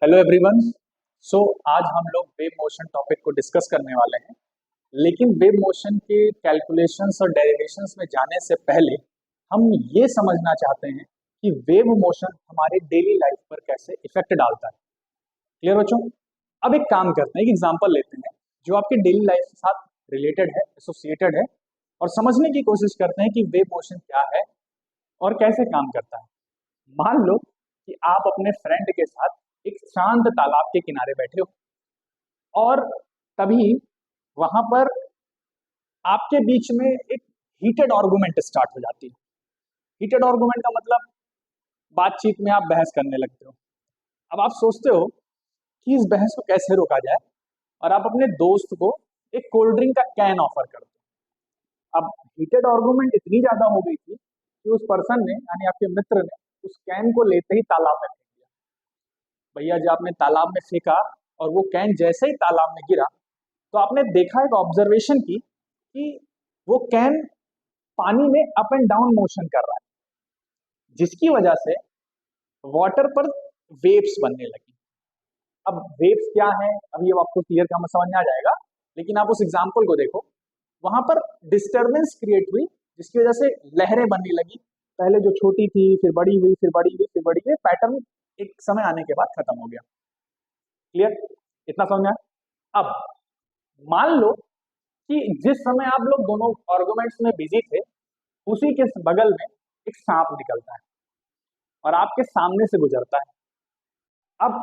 Hello everyone. सो आज हम लोग वेव मोशन टॉपिक को डिस्कस करने वाले हैं। लेकिन वेव मोशन के कैलकुलेशंस और डेरिवेशंस में जाने से पहले हम ये समझना चाहते हैं कि वेव मोशन हमारे डेली लाइफ पर कैसे इफेक्ट डालता है। क्लियर बच्चों? अब एक काम करते हैं, एक एग्जांपल लेते हैं जो आपके डेली लाइफ के साथ रिलेटेड है, एसोसिएटेड है, और समझने की कोशिश करते हैं कि वेव मोशन क्या है और कैसे काम करता है। मान लो कि आप अपने फ्रेंड के साथ एक शांत तालाब के किनारे बैठे हो और तभी वहां पर आपके बीच में एक हीटेड आर्गुमेंट स्टार्ट हो जाती है। हीटेड आर्गुमेंट का मतलब बातचीत में आप बहस करने लगते हो। अब आप सोचते हो कि इस बहस को कैसे रोका जाए और आप अपने दोस्त को एक कोल्ड ड्रिंक का कैन ऑफर कर दो। अब हीटेड आर्गुमेंट इतनी ज्यादा हो गई थी कि उस पर्सन ने, यानी आपके मित्र ने, उस कैन को लेते ही तालाब में फेंक दिया। भैया जब आपने तालाब में फेंका और वो कैन जैसे ही तालाब में गिरा तो आपने देखा, एक ऑब्जर्वेशन की कि वो कैन पानी में अप एंड डाउन मोशन कर रहा है, जिसकी वजह से वाटर पर वेव्स बनने लगी। अब वेव्स क्या है, अब ये आपको क्लियर समझ में आ जाएगा, लेकिन आप उस एग्जाम्पल को देखो। वहां पर डिस्टर्बेंस क्रिएट हुई जिसकी वजह से लहरें बनने लगी। पहले जो छोटी थी, फिर बड़ी हुई, फिर बड़ी हुई, फिर बड़ी हुई। पैटर्न एक समय आने के बाद खत्म हो गया। क्लियर? इतना समझ में आया? अब मान लो कि जिस समय आप लोग दोनों आर्गुमेंट्स में बिजी थे, उसी के बगल में एक सांप निकलता है और आपके सामने से गुजरता है। अब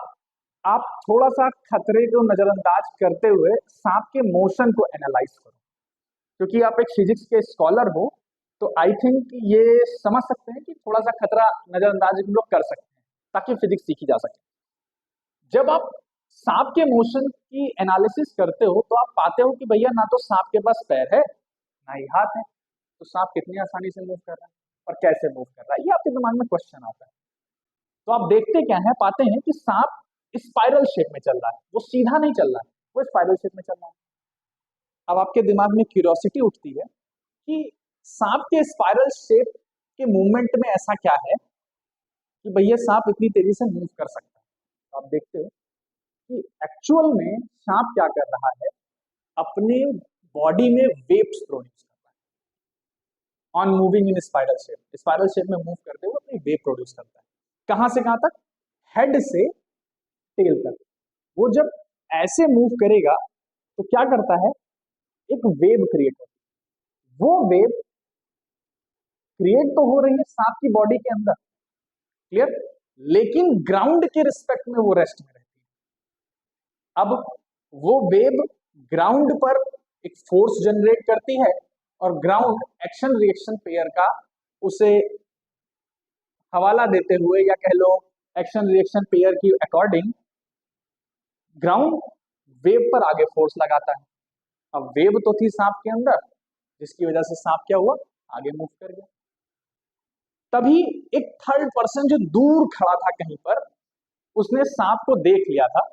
आप थोड़ा सा खतरे को नजरअंदाज करते हुए सांप के मोशन को एनालाइज करो। क्योंकि आप एक फिजिक्स के स्कॉलर हो तो आई थिंक ये समझ सकते हैं कि थोड़ा सा खतरा नजरअंदाज हम लोग कर सकते हैं ताकि फिजिक्स सीखी जा सके। जब आप सांप के मोशन की एनालिसिस करते हो तो आप पाते हो कि भैया ना तो सांप के पास पैर है ना ही हाथ है, तो सांप कितनी आसानी से मूव कर रहा है और कैसे मूव कर रहा है, ये आपके दिमाग में क्वेश्चन आता है। तो आप देखते क्या है, पाते हैं कि सांप स्पाइरल शेप में चल रहा है, वो सीधा नहीं चल रहा है, वो स्पाइरल शेप में चल रहा है। अब आपके दिमाग में क्यूरियोसिटी उठती है कि सांप के स्पाइरल शेप के मूवमेंट में ऐसा क्या है कि भैया सांप इतनी तेजी से मूव कर सकता है। तो आप देखते हो कि एक्चुअल में सांप क्या कर रहा है, अपने बॉडी में वेव्स प्रोड्यूस कर रहा है on moving in spiral shape में मूव करते हुए अपनी वेव प्रोड्यूस करता है। कहां से कहां तक? हेड से टेल तक। वो जब ऐसे मूव करेगा तो क्या करता है, एक वेव क्रिएट होती है। वो वेव क्रिएट तो हो रही है सांप की बॉडी के अंदर, क्लियर, लेकिन ग्राउंड के रिस्पेक्ट में वो रेस्ट में रहती है। अब वो वेव ग्राउंड पर एक फोर्स जनरेट करती है और ग्राउंड एक्शन रिएक्शन पेयर का उसे हवाला देते हुए, या कह लो एक्शन रिएक्शन पेयर की अकॉर्डिंग, ग्राउंड वेव पर आगे फोर्स लगाता है। अब वेव तो थी सांप के अंदर, जिसकी वजह से सांप क्या हुआ, आगे मूव कर गया। तभी एक थर्ड पर्सन जो दूर खड़ा था कहीं पर, उसने सांप को देख लिया था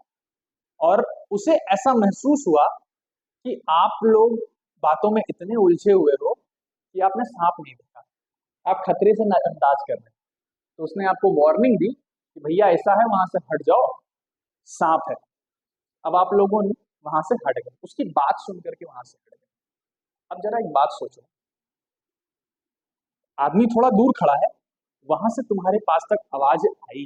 और उसे ऐसा महसूस हुआ कि आप लोग बातों में इतने उलझे हुए हो कि आपने सांप नहीं देखा, आप खतरे से नजरअंदाज कर रहे हैं। तो उसने आपको वार्निंग दी कि भैया ऐसा है, वहां से हट जाओ, सांप है। अब आप लोगों ने वहां से हट गए, उसकी बात सुन करके वहां से हट गए। अब जरा एक बात सोचो, आदमी थोड़ा दूर खड़ा है, वहां से तुम्हारे पास तक आवाज आई।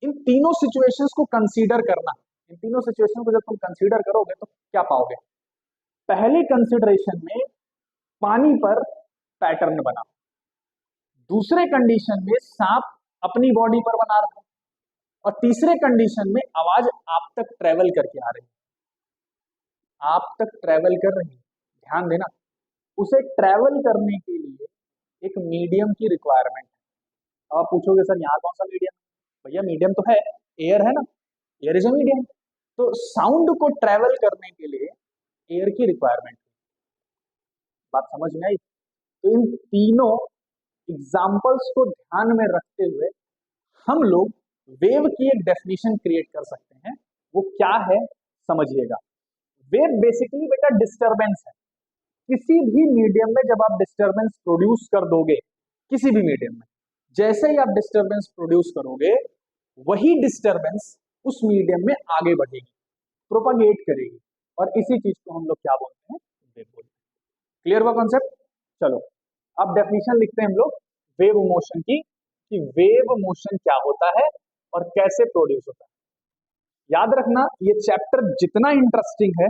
इन तीनों सिचुएशंस को कंसीडर करना, इन तीनों सिचुएशन को जब तुम कंसीडर करोगे तो क्या पाओगे? पहले कंसीडरेशन में पानी पर पैटर्न बना, दूसरे कंडीशन में सांप अपनी बॉडी पर बना रहा, और तीसरे कंडीशन में आवाज आप तक ट्रेवल करके आ रही, आप तक ट्रेवल कर रही। ध्यान देना, उसे ट्रेवल करने के लिए एक मीडियम की रिक्वायरमेंट है। अब आप पूछोगे सर यहाँ कौन सा मीडियम? भैया मीडियम तो है, एयर है ना, एयर इज अ मीडियम। तो साउंड को ट्रेवल करने के लिए एयर की रिक्वायरमेंट, बात समझ में आई? तो इन तीनों एग्जाम्पल्स को ध्यान में रखते हुए हम लोग वेव की एक डेफिनेशन क्रिएट कर सकते हैं। वो क्या है समझिएगा। वेव बेसिकली बेटा डिस्टरबेंस है। किसी भी मीडियम में जब आप डिस्टरबेंस प्रोड्यूस कर दोगे, किसी भी मीडियम में जैसे ही आप डिस्टरबेंस प्रोड्यूस करोगे, वही डिस्टरबेंस उस मीडियम में आगे बढ़ेगी, प्रोपागेट करेगी, और इसी चीज को हम लोग क्या बोलते हैं, वेव बोलते हैं। क्लियर हुआ कॉन्सेप्ट? चलो अब डेफिनेशन लिखते हैं हम लोग वेव मोशन की, कि वेव मोशन क्या होता है और कैसे प्रोड्यूस होता है। याद रखना ये चैप्टर जितना इंटरेस्टिंग है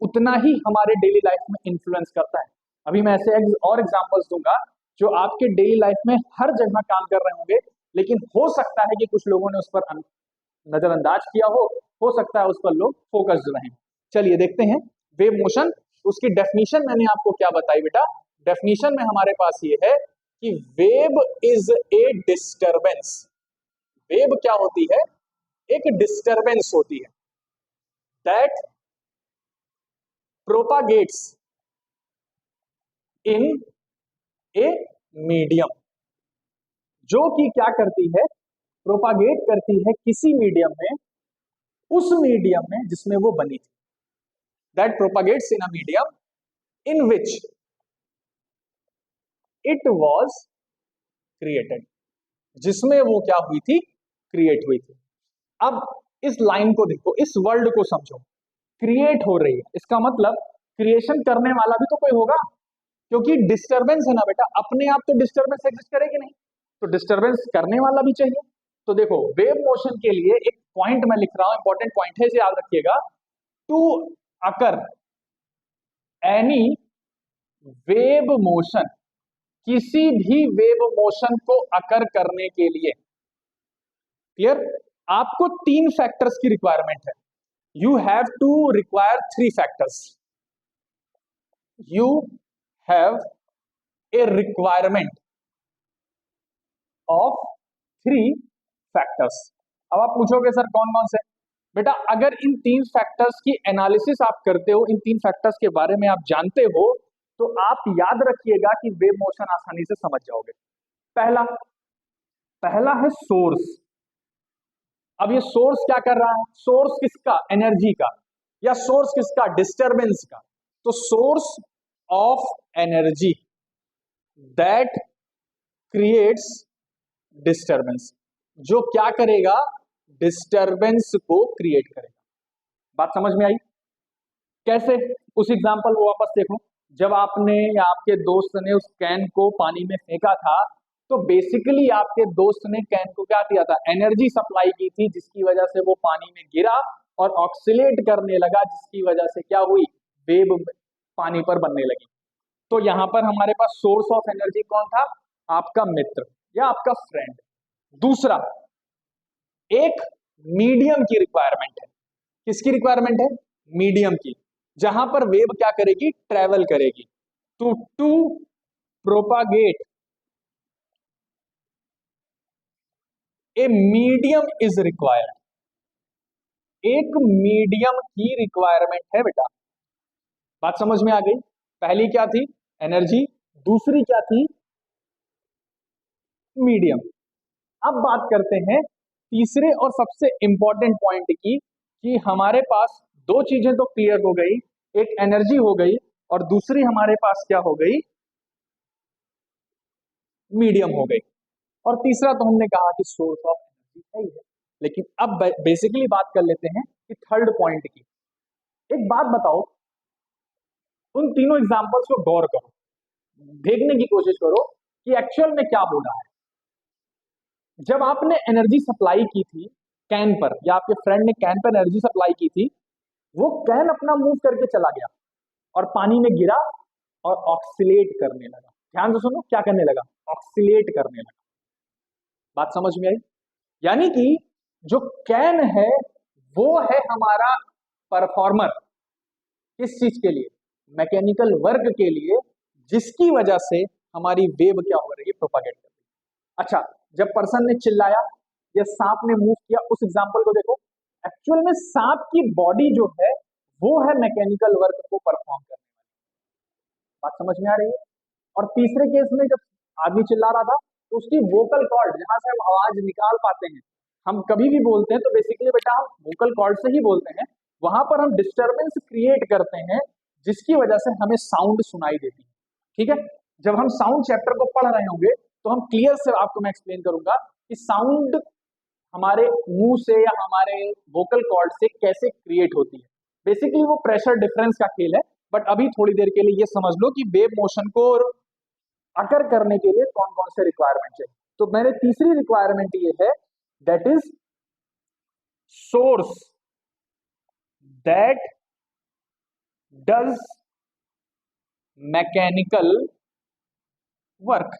उतना ही हमारे डेली लाइफ में इन्फ्लुएंस करता है। अभी मैं ऐसे और एग्जांपल्स दूंगा जो आपके डेली लाइफ में हर जगह काम कर रहे होंगे, लेकिन हो सकता है कि कुछ लोगों ने उस पर नजरअंदाज किया हो सकता है उस पर लोग फोकस्ड रहें। चलिए देखते हैं वेव मोशन। उसकी डेफिनेशन मैंने आपको क्या बताई बेटा, डेफिनेशन में हमारे पास ये है कि wave is a disturbance. Wave क्या होती है, एक डिस्टरबेंस होती है that propagates in a medium, जो कि क्या करती है, प्रोपागेट करती है किसी मीडियम में, उस मीडियम में जिसमें वो बनी थी। That propagates in a medium in which it was created, जिसमें वो क्या हुई थी, क्रिएट हुई थी। अब इस लाइन को देखो, इस वर्ल्ड को समझो, क्रिएट हो रही है, इसका मतलब क्रिएशन करने वाला भी तो कोई होगा, क्योंकि डिस्टरबेंस है ना बेटा, अपने आप तो डिस्टरबेंस एग्जिस्ट करेगी नहीं, तो डिस्टरबेंस करने वाला भी चाहिए। तो देखो वेव मोशन के लिए एक पॉइंट मैं लिख रहा हूं, इंपॉर्टेंट पॉइंट है, इसे याद रखिएगा। To occur any wave motion, किसी भी वेव मोशन को अकर करने के लिए, क्लियर, आपको 3 फैक्टर्स की रिक्वायरमेंट है। You have to require 3 factors, you have a requirement of 3 factors. अब आप पूछोगे सर कौन कौन से, बेटा अगर इन 3 फैक्टर्स की एनालिसिस आप करते हो, इन 3 फैक्टर्स के बारे में आप जानते हो, तो आप याद रखिएगा कि वेव मोशन आसानी से समझ जाओगे। पहला पहला है सोर्स। अब ये सोर्स क्या कर रहा है, सोर्स किसका, एनर्जी का, या सोर्स किसका, डिस्टरबेंस का। तो source of energy that creates disturbance, जो क्या करेगा, डिस्टरबेंस को क्रिएट करेगा। बात समझ में आई? कैसे, उस एग्जांपल को वापस देखो। जब आपने या आपके दोस्त ने उस कैन को पानी में फेंका था, तो बेसिकली आपके दोस्त ने कैन को क्या किया था, एनर्जी सप्लाई की थी, जिसकी वजह से वो पानी में गिरा और ऑक्सीलेट करने लगा, जिसकी वजह से क्या हुई, वेव पानी पर बनने लगी। तो यहां पर हमारे पास सोर्स ऑफ एनर्जी कौन था, आपका मित्र या आपका फ्रेंड। दूसरा, एक मीडियम की रिक्वायरमेंट है। किसकी रिक्वायरमेंट है, मीडियम की, जहां पर वेव क्या करेगी, ट्रेवल करेगी। To propagate a medium is required, एक मीडियम की रिक्वायरमेंट है बेटा। बात समझ में आ गई? पहली क्या थी, एनर्जी, दूसरी क्या थी, मीडियम। अब बात करते हैं तीसरे और सबसे इंपॉर्टेंट पॉइंट की, कि हमारे पास 2 चीजें तो क्लियर हो गई, एक एनर्जी हो गई और दूसरी हमारे पास क्या हो गई, मीडियम हो गई, और तीसरा तो हमने कहा कि सोर्स ऑफ एनर्जी है ही है। लेकिन अब बेसिकली बात कर लेते हैं कि थर्ड पॉइंट की। एक बात बताओ, उन तीनों एग्जांपल्स को गौर करो, देखने की कोशिश करो कि एक्चुअल में क्या हो रहा है। जब आपने एनर्जी सप्लाई की थी कैन पर, या आपके फ्रेंड ने कैन पर एनर्जी सप्लाई की थी, वो कैन अपना मूव करके चला गया और पानी में गिरा और ऑक्सीलेट करने लगा। ध्यान से सुनो, क्या करने लगा, ऑक्सीलेट करने लगा। बात समझ में आई? यानी कि जो कैन है वो है हमारा परफॉर्मर, किस चीज के लिए, मैकेनिकल वर्क के लिए, जिसकी वजह से हमारी वेव क्या हो रही है, प्रोपागेट कर रही है। अच्छा, जब पर्सन ने चिल्लाया या सांप ने मूव किया, उस एग्जांपल को देखो, एक्चुअल में सांप की बॉडी जो है वो है मैकेनिकल वर्क को परफॉर्म करने वाली। बात समझ में आ रही है? और तीसरे केस में जब आदमी चिल्ला रहा था, तो उसकी वोकल कॉर्ड, जहां से हम आवाज निकाल पाते हैं, हम कभी भी बोलते हैं तो बेसिकली बेटा हम वोकल कॉर्ड से ही बोलते हैं, वहां पर हम डिस्टरबेंस क्रिएट करते हैं, जिसकी वजह से हमें साउंड सुनाई देती है। ठीक है, जब हम साउंड चैप्टर को पढ़ रहे होंगे तो हम क्लियर से आपको मैं एक्सप्लेन करूंगा कि साउंड हमारे मुंह से या हमारे वोकल कॉर्ड से कैसे क्रिएट होती है। बेसिकली वो प्रेशर डिफरेंस का खेल है, बट अभी थोड़ी देर के लिए ये समझ लो कि वेव मोशन को अकर करने के लिए कौन कौन से रिक्वायरमेंट चाहिए। तो मेरे तीसरी रिक्वायरमेंट ये है, that is source that does mechanical work.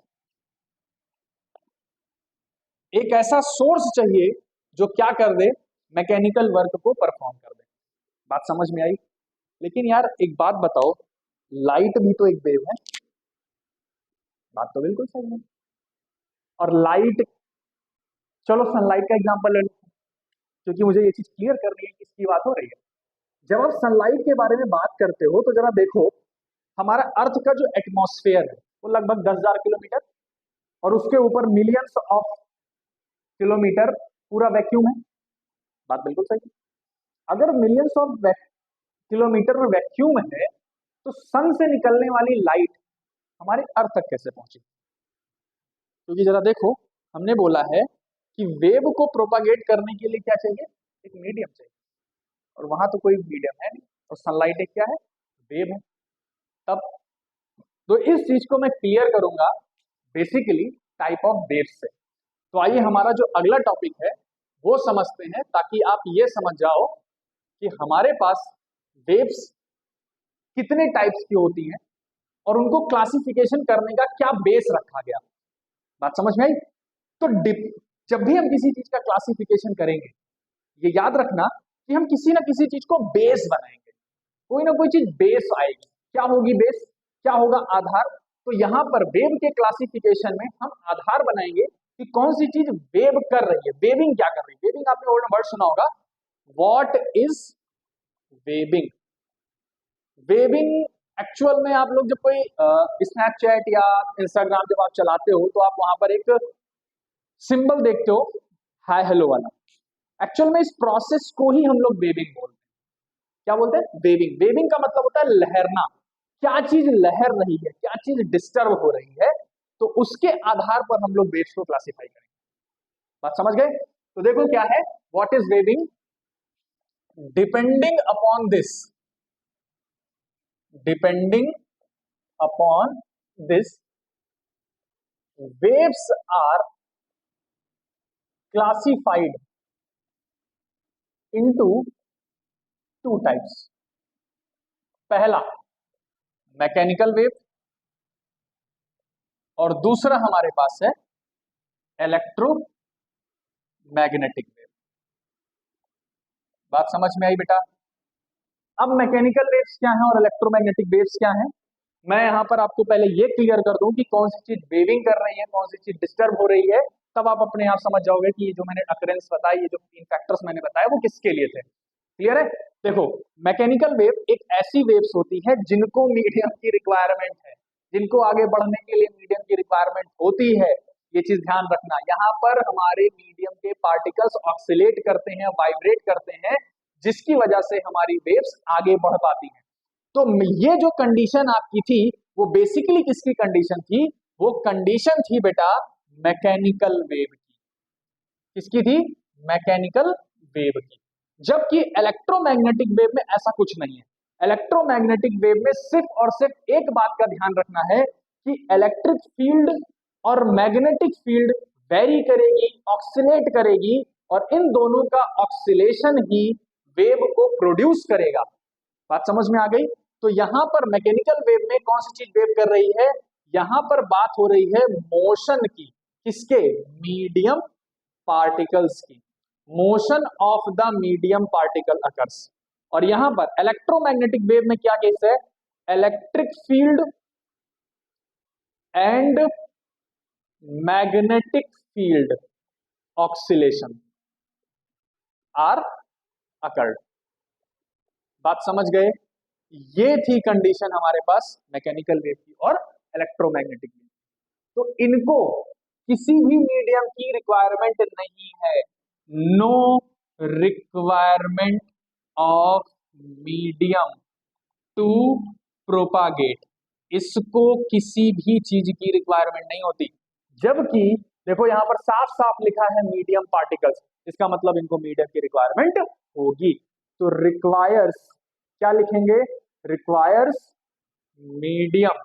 एक ऐसा सोर्स चाहिए जो क्या कर दे, मैकेनिकल वर्क को परफॉर्म कर दे। बात समझ में आई? लेकिन यार एक बात बताओ, लाइट भी तो एक वेव है। बात तो बिल्कुल सही है। और लाइट, चलो सनलाइट का एग्जांपल ले लो, क्योंकि मुझे ये चीज क्लियर करनी है किसकी बात हो रही है। जब आप सनलाइट के बारे में बात करते हो तो जरा देखो, हमारा अर्थ का जो एटमॉस्फेयर है वो लगभग 10,000 किलोमीटर, और उसके ऊपर मिलियंस ऑफ किलोमीटर पूरा वैक्यूम है। बात बिल्कुल सही है। अगर मिलियंस ऑफ किलोमीटर में वैक्यूम है, तो सन से निकलने वाली लाइट हमारे अर्थ तक कैसे पहुंची? क्योंकि जरा देखो, हमने बोला है कि वेव को प्रोपागेट करने के लिए क्या चाहिए, एक मीडियम चाहिए, और वहां तो कोई मीडियम है नहीं, और सनलाइट एक क्या है, वेव है। तब तो इस चीज को मैं क्लियर करूंगा बेसिकली टाइप ऑफ वेव्स से। तो आइए हमारा जो अगला टॉपिक है वो समझते हैं, ताकि आप ये समझ जाओ कि हमारे पास वेव्स कितने टाइप्स की होती हैं और उनको क्लासिफिकेशन करने का क्या बेस रखा गया। बात समझ में आई? तो जब भी हम किसी चीज का क्लासिफिकेशन करेंगे, ये याद रखना कि हम किसी ना किसी चीज को बेस बनाएंगे, कोई ना कोई चीज बेस आएगी। क्या होगी बेस, क्या होगा आधार? तो यहाँ पर वेव के क्लासिफिकेशन में हम आधार बनाएंगे कि कौन सी चीज वेव कर रही है, वेविंग क्या कर रही है। वेविंग आपने वर्ड सुना होगा, what is waving. Waving actual में आप लोग जब कोई स्नैपचैट या इंस्टाग्राम जब आप चलाते हो तो आप वहां पर एक सिंबल देखते हो, हाय हेलो वाला। एक्चुअल में इस प्रोसेस को ही हम लोग वेविंग बोलते हैं। क्या बोलते हैं? वेविंग। वेविंग का मतलब होता है लहरना। क्या चीज लहर रही है, क्या चीज डिस्टर्ब हो रही है, तो उसके आधार पर हम लोग वेव्स को क्लासिफाई करेंगे। बात समझ गए? तो देखो क्या है, what is waving. Depending upon this, depending upon this, waves are classified into two types। पहला मैकेनिकल वेव, और दूसरा हमारे पास है इलेक्ट्रोमैग्नेटिक वेव। बात समझ में आई बेटा? अब मैकेनिकल वेव्स क्या है और इलेक्ट्रोमैग्नेटिक वेव्स क्या है, मैं यहां पर आपको पहले ये क्लियर कर दूं कि कौन सी चीज वेविंग कर रही है, कौन सी चीज डिस्टर्ब हो रही है। तब आप अपने आप समझ जाओगे कि ये जो मैंने अकरेंस बताया, ये जो 3 फैक्टर्स मैंने बताया वो किसके लिए थे। क्लियर है? देखो, मैकेनिकल वेव एक ऐसी वेव्स होती है जिनको मीडियम की रिक्वायरमेंट है, जिनको आगे बढ़ने के लिए मीडियम की रिक्वायरमेंट होती है। ये चीज ध्यान रखना, यहाँ पर हमारे मीडियम के पार्टिकल्स ऑक्सीलेट करते हैं, वाइब्रेट करते हैं, जिसकी वजह से हमारी वेव्स आगे बढ़ पाती हैं। तो ये जो कंडीशन आपकी थी वो बेसिकली किसकी कंडीशन थी? वो कंडीशन थी बेटा मैकेनिकल वेव की। किसकी थी? मैकेनिकल वेव की। जबकि इलेक्ट्रोमैग्नेटिक वेव में ऐसा कुछ नहीं है। इलेक्ट्रोमैग्नेटिक वेव में सिर्फ और सिर्फ एक बात का ध्यान रखना है कि इलेक्ट्रिक फील्ड और मैग्नेटिक फील्ड वेरी करेगी, ऑक्सीलेट करेगी, और इन दोनों का ऑक्सीलेशन ही वेव को प्रोड्यूस करेगा। बात समझ में आ गई? तो यहां पर मैकेनिकल वेव में कौन सी चीज वेव कर रही है? यहां पर बात हो रही है मोशन की। किसके? मीडियम पार्टिकल्स की। Motion of the medium particle occurs. और यहां पर इलेक्ट्रोमैग्नेटिक वेव में क्या केस है? Electric field and magnetic field oscillation are occurred. बात समझ गए? ये थी कंडीशन हमारे पास मैकेनिकल वेव की और इलेक्ट्रोमैग्नेटिक वेव। तो इनको किसी भी मीडियम की रिक्वायरमेंट नहीं है। No requirement of medium to propagate. इसको किसी भी चीज की रिक्वायरमेंट नहीं होती। जबकि देखो यहाँ पर साफ साफ लिखा है मीडियम पार्टिकल्स, इसका मतलब इनको मीडियम की रिक्वायरमेंट होगी। तो रिक्वायर्स, क्या लिखेंगे, requires medium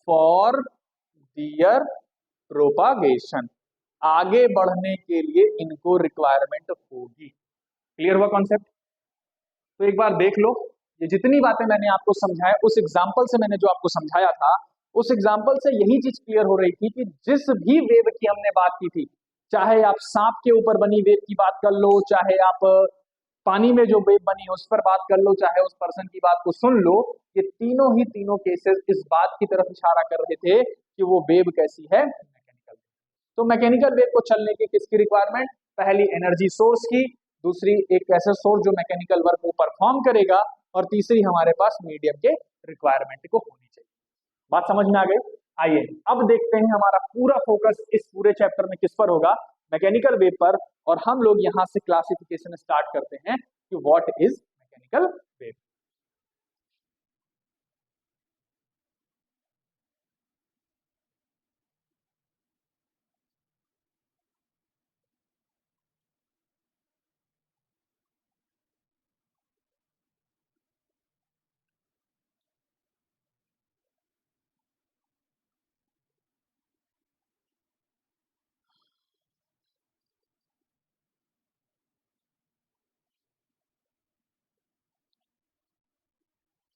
for their propagation, आगे बढ़ने के लिए इनको रिक्वायरमेंट होगी। क्लियर हुआ कॉन्सेप्ट? तो एक बार देख लो, ये जितनी बातें मैंने आपको समझाया, उस एग्जाम्पल से मैंने जो आपको समझाया था, उस एग्जाम्पल से यही चीज क्लियर हो रही थी कि जिस भी वेव की हमने बात की थी, चाहे आप सांप के ऊपर बनी वेव की बात कर लो, चाहे आप पानी में जो वेव बनी है उस पर बात कर लो, चाहे उस पर्सन की बात को सुन लो, ये तीनों ही तीनों केसेस इस बात की तरफ इशारा कर रहे थे कि वो वेव कैसी है, मैकेनिकल। तो मैकेनिकल वेव को चलने की किसकी रिक्वायरमेंट, पहली एनर्जी सोर्स की, दूसरी एक ऐसा सोर्स जो मैकेनिकल वर्क को परफॉर्म करेगा, और तीसरी हमारे पास मीडियम के रिक्वायरमेंट को होनी चाहिए। बात समझ में आ गई? आइए अब देखते हैं हमारा पूरा फोकस इस पूरे चैप्टर में किस पर होगा, मैकेनिकल वेव पर, और हम लोग यहां से क्लासिफिकेशन स्टार्ट करते हैं कि व्हाट इज मैकेनिकल वेव।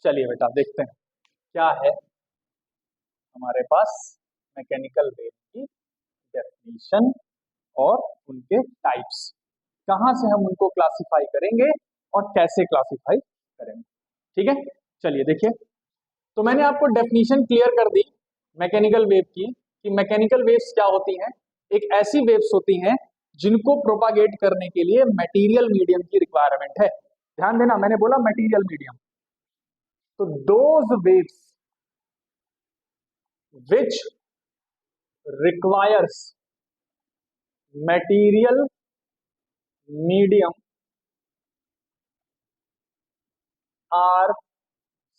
चलिए बेटा देखते हैं क्या है हमारे पास मैकेनिकल वेव की डेफिनेशन और उनके टाइप्स, कहां से हम उनको क्लासिफाई करेंगे और कैसे क्लासिफाई करेंगे। ठीक है, चलिए देखिए, तो मैंने आपको डेफिनेशन क्लियर कर दी मैकेनिकल वेव की, कि मैकेनिकल वेव्स क्या होती हैं, एक ऐसी वेव्स होती हैं जिनको प्रोपागेट करने के लिए मटेरियल मीडियम की रिक्वायरमेंट है। ध्यान देना, मैंने बोला मटेरियल मीडियम। तो those waves which requires material medium are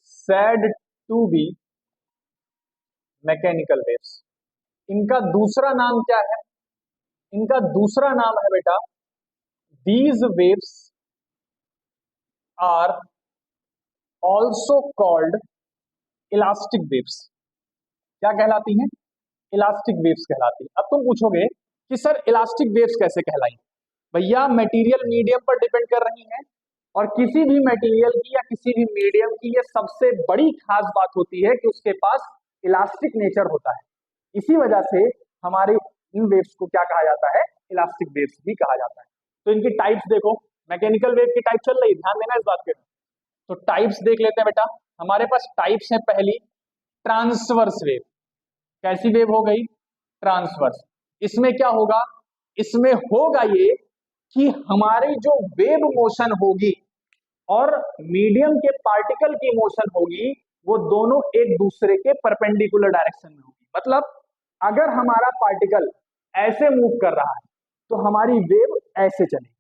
said to be mechanical waves. इनका दूसरा नाम क्या है, इनका दूसरा नाम है बेटा, these waves are also called elastic waves. क्या कहलाती हैं, इलास्टिक वेव्स कहलाती है। अब तुम पूछोगे कि सर इलास्टिक वेव्स कैसे कहलाई, भैया मटेरियल मीडियम पर डिपेंड कर रही हैं, और किसी भी मटेरियल की या किसी भी मीडियम की ये सबसे बड़ी खास बात होती है कि उसके पास इलास्टिक नेचर होता है। इसी वजह से हमारे इन वेव्स को क्या कहा जाता है, इलास्टिक वेव्स भी कहा जाता है। तो इनकी टाइप्स देखो, मैकेनिकल वेव की टाइप चल रही है, ध्यान देना इस बात पे। तो टाइप्स देख लेते हैं बेटा, हमारे पास टाइप्स है, पहली ट्रांसवर्स वेव। कैसी वेव हो गई, ट्रांसवर्स। इसमें क्या होगा, इसमें होगा ये कि हमारी जो वेव मोशन होगी और मीडियम के पार्टिकल की मोशन होगी, वो दोनों एक दूसरे के परपेंडिकुलर डायरेक्शन में होगी। मतलब अगर हमारा पार्टिकल ऐसे मूव कर रहा है तो हमारी वेव ऐसे चलेगी,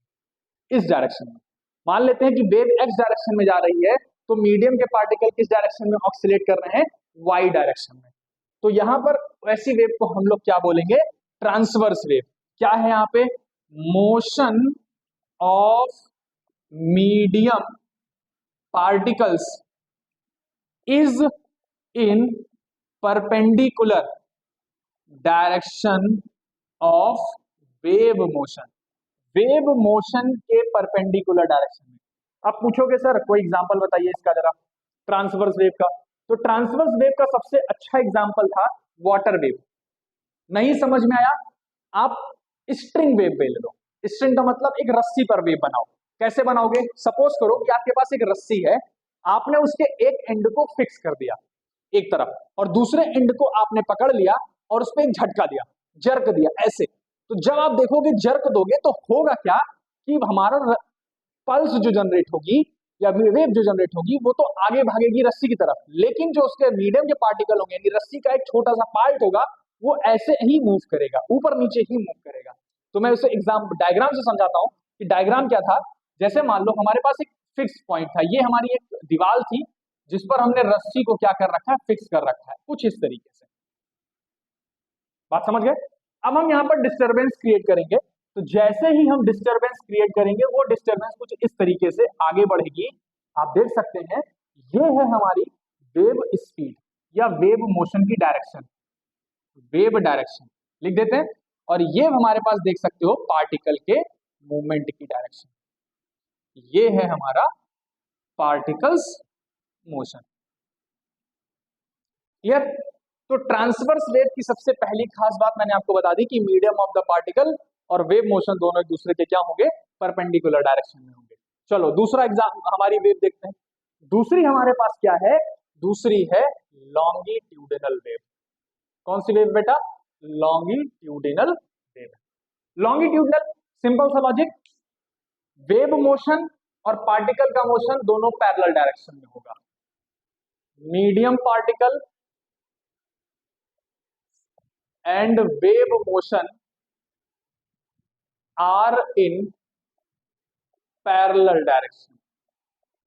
इस डायरेक्शन में। मान लेते हैं कि वेव एक्स डायरेक्शन में जा रही है, तो मीडियम के पार्टिकल किस डायरेक्शन में ऑक्सिलेट कर रहे हैं, वाई डायरेक्शन में। तो यहां पर वैसी वेव को हम लोग क्या बोलेंगे, ट्रांसवर्स वेव। क्या है यहाँ पे, motion of medium particles is in perpendicular direction of wave motion, wave motion के परपेंडिकुलर डायरेक्शन में। अब पूछोगे सर कोई एग्जांपल बताइए इसका जरा, ट्रांसवर्स वेव का। तो ट्रांसवर्स वेव का सबसे अच्छा एग्जांपल था वाटर वेव। नहीं समझ में आया, आप स्ट्रिंग वेव ले लो। स्ट्रिंग का मतलब एक रस्सी पर वेव बनाओ। कैसे बनाओगे, सपोज करो कि आपके पास एक रस्सी है, आपने उसके एक एंड को फिक्स कर दिया एक तरफ, और दूसरे एंड को आपने पकड़ लिया और उस पर एक झटका दिया, जर्क दिया ऐसे। तो जब आप देखोगे जर्क दोगे तो होगा क्या कि हमारा पल्स जो जनरेट होगी या वेव जो जनरेट होगी वो तो आगे भागेगी रस्सी की तरफ, लेकिन जो उसके मीडियम के पार्टिकल होंगे यानी रस्सी का एक छोटा सा पार्ट होगा, वो ऐसे ही मूव करेगा, ऊपर नीचे ही मूव करेगा। तो मैं उसे एग्जाम डायग्राम से समझाता हूं कि डायग्राम क्या था। जैसे मान लो हमारे पास एक फिक्स पॉइंट था, ये हमारी एक दीवार थी जिस पर हमने रस्सी को क्या कर रखा है, फिक्स कर रखा है, कुछ इस तरीके से। बात समझ गए? अब हम यहाँ पर डिस्टरबेंस क्रिएट करेंगे, तो जैसे ही हम डिस्टरबेंस क्रिएट करेंगे वो डिस्टरबेंस कुछ इस तरीके से आगे बढ़ेगी। आप देख सकते हैं ये है हमारी वेव स्पीड या वेव मोशन की डायरेक्शन, वेव डायरेक्शन लिख देते हैं। और ये हमारे पास देख सकते हो पार्टिकल के मूवमेंट की डायरेक्शन, ये है हमारा पार्टिकल्स मोशन। क्लियर? तो ट्रांसवर्स वेव की सबसे पहली खास बात मैंने आपको बता दी कि मीडियम ऑफ द पार्टिकल और वेव मोशन दोनों एक दूसरे के क्या होंगे, परपेंडिकुलर डायरेक्शन में होंगे। चलो दूसरा एग्जाम हमारी वेव देखते हैं। दूसरी हमारे पास क्या है, दूसरी है लॉन्गिट्यूडिनल वेव। कौन सी वेव बेटा? Longitudinal wave. लॉन्गिट्यूडिनल सिंपल सा लॉजिक, वेव मोशन और पार्टिकल का मोशन दोनों पैरेलल डायरेक्शन में होगा। Medium particle and wave motion are in parallel direction.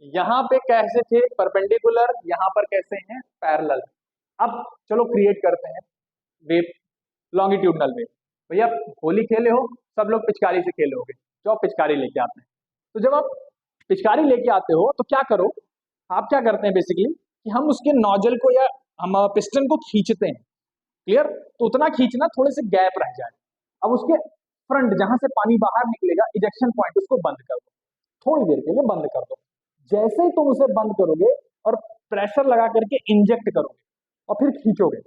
यहां पे कैसे थे परपेंडिकुलर, यहां पर कैसे हैं पैरेलल। अब चलो क्रिएट करते हैं वेव, लॉन्गिट्यूडनल वेव। भैया होली खेले हो, सब लोग पिचकारी से खेले होगे, जो पिचकारी लेके आते हैं। तो जब आप पिचकारी लेके आते हो तो क्या करो, आप क्या करते हैं बेसिकली कि हम उसके नोजल को या हम पिस्टन को खींचते हैं। क्लियर? तो उतना खींचना थोड़े से गैप रह जाए। अब उसके फ्रंट जहां से पानी बाहर निकलेगा इजेक्शन पॉइंट, उसको बंद कर दो, थोड़ी देर के लिए बंद कर दो। जैसे ही तुम उसे बंद करोगे और प्रेशर लगा करके इंजेक्ट करोगे और फिर खींचोगे,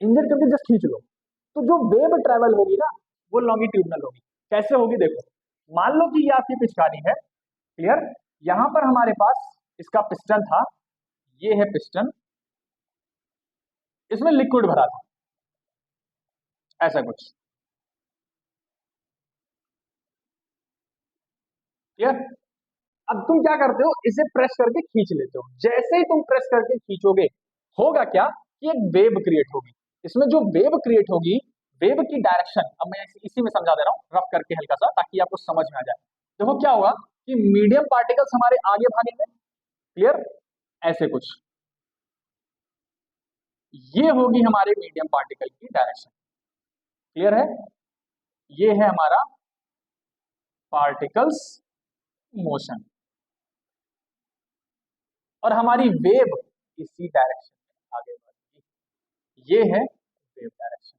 इंजेक्ट करके जस्ट खींच लो, तो जो वेव ट्रेवल होगी ना वो लॉन्गिट्यूडनल होगी। कैसे होगी देखो, मान लो कि ये आपकी पिचकारी है। क्लियर? यहां पर हमारे पास इसका पिस्टन था, ये है पिस्टन, इसमें लिक्विड भरा था ऐसा कुछ। क्लियर? अब तुम क्या करते हो, इसे प्रेस करके खींच लेते हो। जैसे ही तुम प्रेस करके खींचोगे होगा क्या कि एक वेव क्रिएट होगी। इसमें जो वेव क्रिएट होगी, वेव की डायरेक्शन अब मैं इसी में समझा दे रहा हूं रफ करके हल्का सा, ताकि आपको समझ में आ जाए। देखो क्या होगा कि मीडियम पार्टिकल्स हमारे आगे भागेंगे। क्लियर? ऐसे कुछ, ये होगी हमारे मीडियम पार्टिकल की डायरेक्शन। क्लियर है? ये है हमारा पार्टिकल्स मोशन और हमारी वेव इसी डायरेक्शन में आगे बढ़ेगी। ये है वेव डायरेक्शन।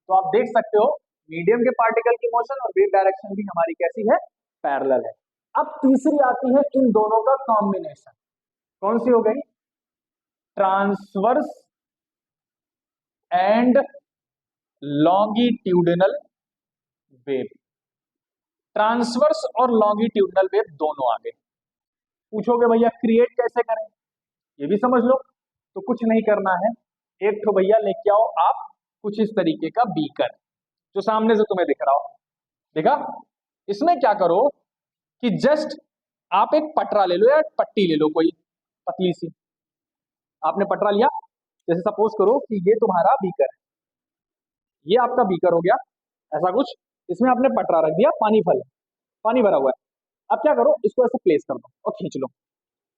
तो आप देख सकते हो मीडियम के पार्टिकल की मोशन और वेव डायरेक्शन भी हमारी कैसी है, पैरेलल है। अब तीसरी आती है इन दोनों का कॉम्बिनेशन। कौन सी हो गई? Transverse and longitudinal wave. Transverse और लॉन्गिट्यूडिनल वेव दोनों आ गए। पूछोगे भैया क्रिएट कैसे करें, ये भी समझ लो। तो कुछ नहीं करना है, एक तो भैया लेके आओ आप कुछ इस तरीके का बीकर, जो सामने से तुम्हें दिख रहा हो। देखा? इसमें क्या करो कि जस्ट आप एक पटरा ले लो या पट्टी ले लो कोई पतली सी। आपने पटरा लिया, जैसे सपोज करो कि ये तुम्हारा बीकर है, ये आपका बीकर हो गया ऐसा कुछ। इसमें आपने पटरा रख दिया, पानी भरा हुआ है। अब क्या करो, इसको ऐसे प्लेस कर दो और खींच लो।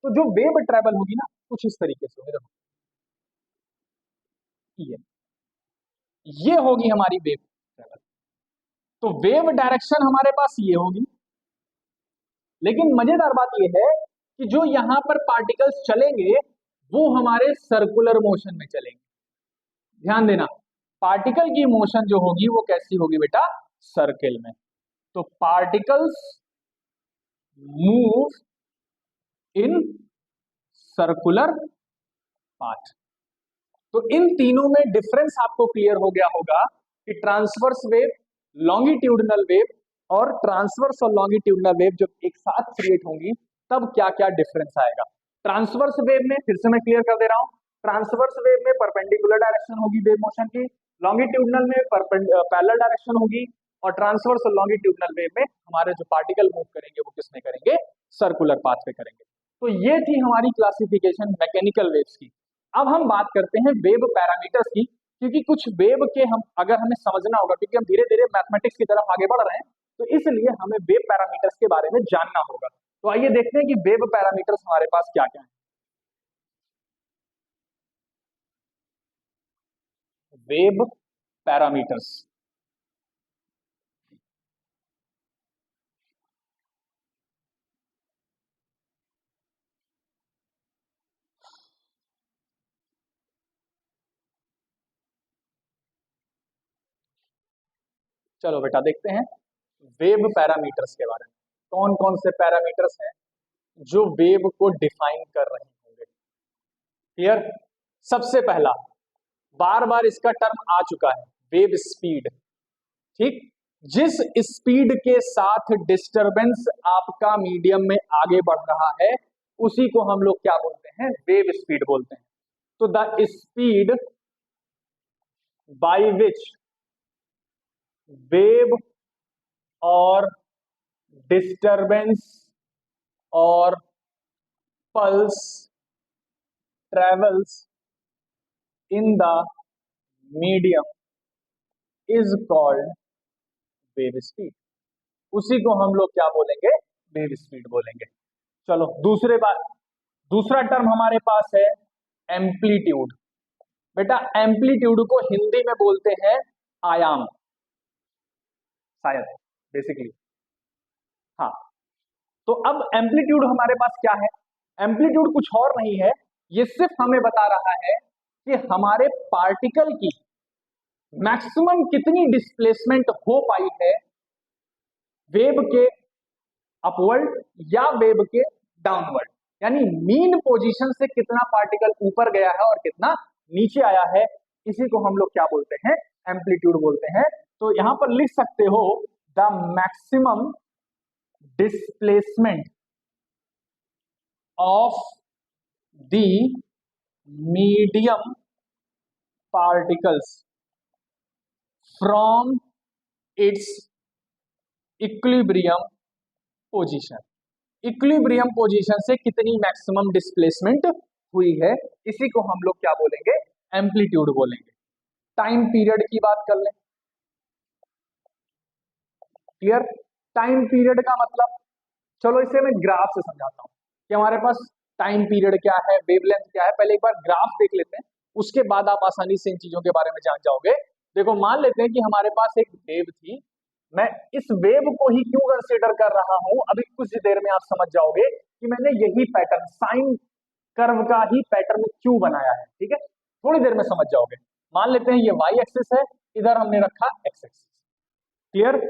तो जो वेव ट्रेवल होगी ना कुछ इस तरीके से होगी। देखो ये होगी हमारी वेव ट्रेवल। तो वेव डायरेक्शन हमारे पास ये होगी, लेकिन मजेदार बात ये है कि जो यहां पर पार्टिकल्स चलेंगे वो हमारे सर्कुलर मोशन में चलेंगे। ध्यान देना, पार्टिकल की मोशन जो होगी वो कैसी होगी बेटा, सर्किल में। तो particles move in circular path. तो इन तीनों में डिफरेंस आपको क्लियर हो गया होगा कि ट्रांसवर्स वेव, लॉन्गिट्यूडिनल वेव और ट्रांसवर्स और लॉन्गिट्यूडिनल वेव जब एक साथ क्रिएट होंगी तब क्या क्या डिफरेंस आएगा। ट्रांसवर्स वेव में फिर से मैं क्लियर कर दे रहा हूं, ट्रांसवर्स वेव में परपेंडिकुलर डायरेक्शन होगी वेव मोशन की, लॉन्गिट्यूडिनल में पैरेलल डायरेक्शन होगी, और ट्रांसवर्स और लॉन्गिट्यूडिनल वेव में हमारे जो पार्टिकल मूव करेंगे वो किस में करेंगे, सर्कुलर पाथ पे करेंगे। तो ये थी हमारी क्लासिफिकेशन मैकेनिकल वेव्स की। अब हम बात करते हैं वेव पैरामीटर्स की, क्योंकि कुछ वेव के हम अगर हमें समझना होगा, क्योंकि हम धीरे धीरे मैथमेटिक्स की तरफ आगे बढ़ रहे हैं, तो इसलिए हमें वेव पैरामीटर्स के बारे में जानना होगा। तो आइए देखते हैं कि वेव पैरामीटर्स हमारे पास क्या क्या है। वेव पैरामीटर्स, चलो बेटा देखते हैं वेव पैरामीटर्स के बारे में। कौन कौन से पैरामीटर्स हैं जो वेव को डिफाइन कर रहे होंगे। क्लियर। सबसे पहला, बार बार इसका टर्म आ चुका है, वेव स्पीड। ठीक, जिस स्पीड के साथ डिस्टरबेंस आपका मीडियम में आगे बढ़ रहा है उसी को हम लोग क्या बोलते हैं, वेव स्पीड बोलते हैं। तो the speed by which wave और डिस्टरबेंस और pulse travels in the medium is called wave speed. उसी को हम लोग क्या बोलेंगे, वेव स्पीड बोलेंगे। चलो दूसरा टर्म हमारे पास है एम्पलीट्यूड। बेटा एम्पलीट्यूड को हिंदी में बोलते हैं आयाम, शायद बेसिकली। हाँ, तो अब एम्पलीट्यूड हमारे पास क्या है, एम्पलीट्यूड कुछ और नहीं है, ये सिर्फ हमें बता रहा है कि हमारे पार्टिकल की मैक्सिमम कितनी डिस्प्लेसमेंट हो पाई है वेव के अपवर्ड या वेव के डाउनवर्ड, यानी मीन पोजीशन से कितना पार्टिकल ऊपर गया है और कितना नीचे आया है, इसी को हम लोग क्या बोलते हैं, एम्पलीट्यूड बोलते हैं। तो यहां पर लिख सकते हो the maximum displacement of the medium particles from its equilibrium position. Equilibrium position से कितनी मैक्सिमम डिस्प्लेसमेंट हुई है, इसी को हम लोग क्या बोलेंगे, एम्पलीट्यूड बोलेंगे। टाइम पीरियड की बात कर लें। क्लियर। टाइम पीरियड का मतलब, चलो इसे मैं ग्राफ से समझाता हूं कि हमारे पास टाइम पीरियड क्या है, वेवलेंथ क्या है। पहले एक बार ग्राफ देख लेते हैं, उसके बाद आप आसानी से इन चीजों के बारे में जान जाओगे। देखो मान लेते हैं कि हमारे पास एक वेव थी, मैं इस वेव को ही क्यों कंसीडर कर रहा हूं, अभी कुछ देर में आप समझ जाओगे कि मैंने यही पैटर्न साइन कर्व का ही पैटर्न क्यों बनाया है। ठीक है, थोड़ी देर में समझ जाओगे। मान लेते हैं ये वाई एक्सिस है, इधर हमने रखा एक्स एक्सिस। क्लियर।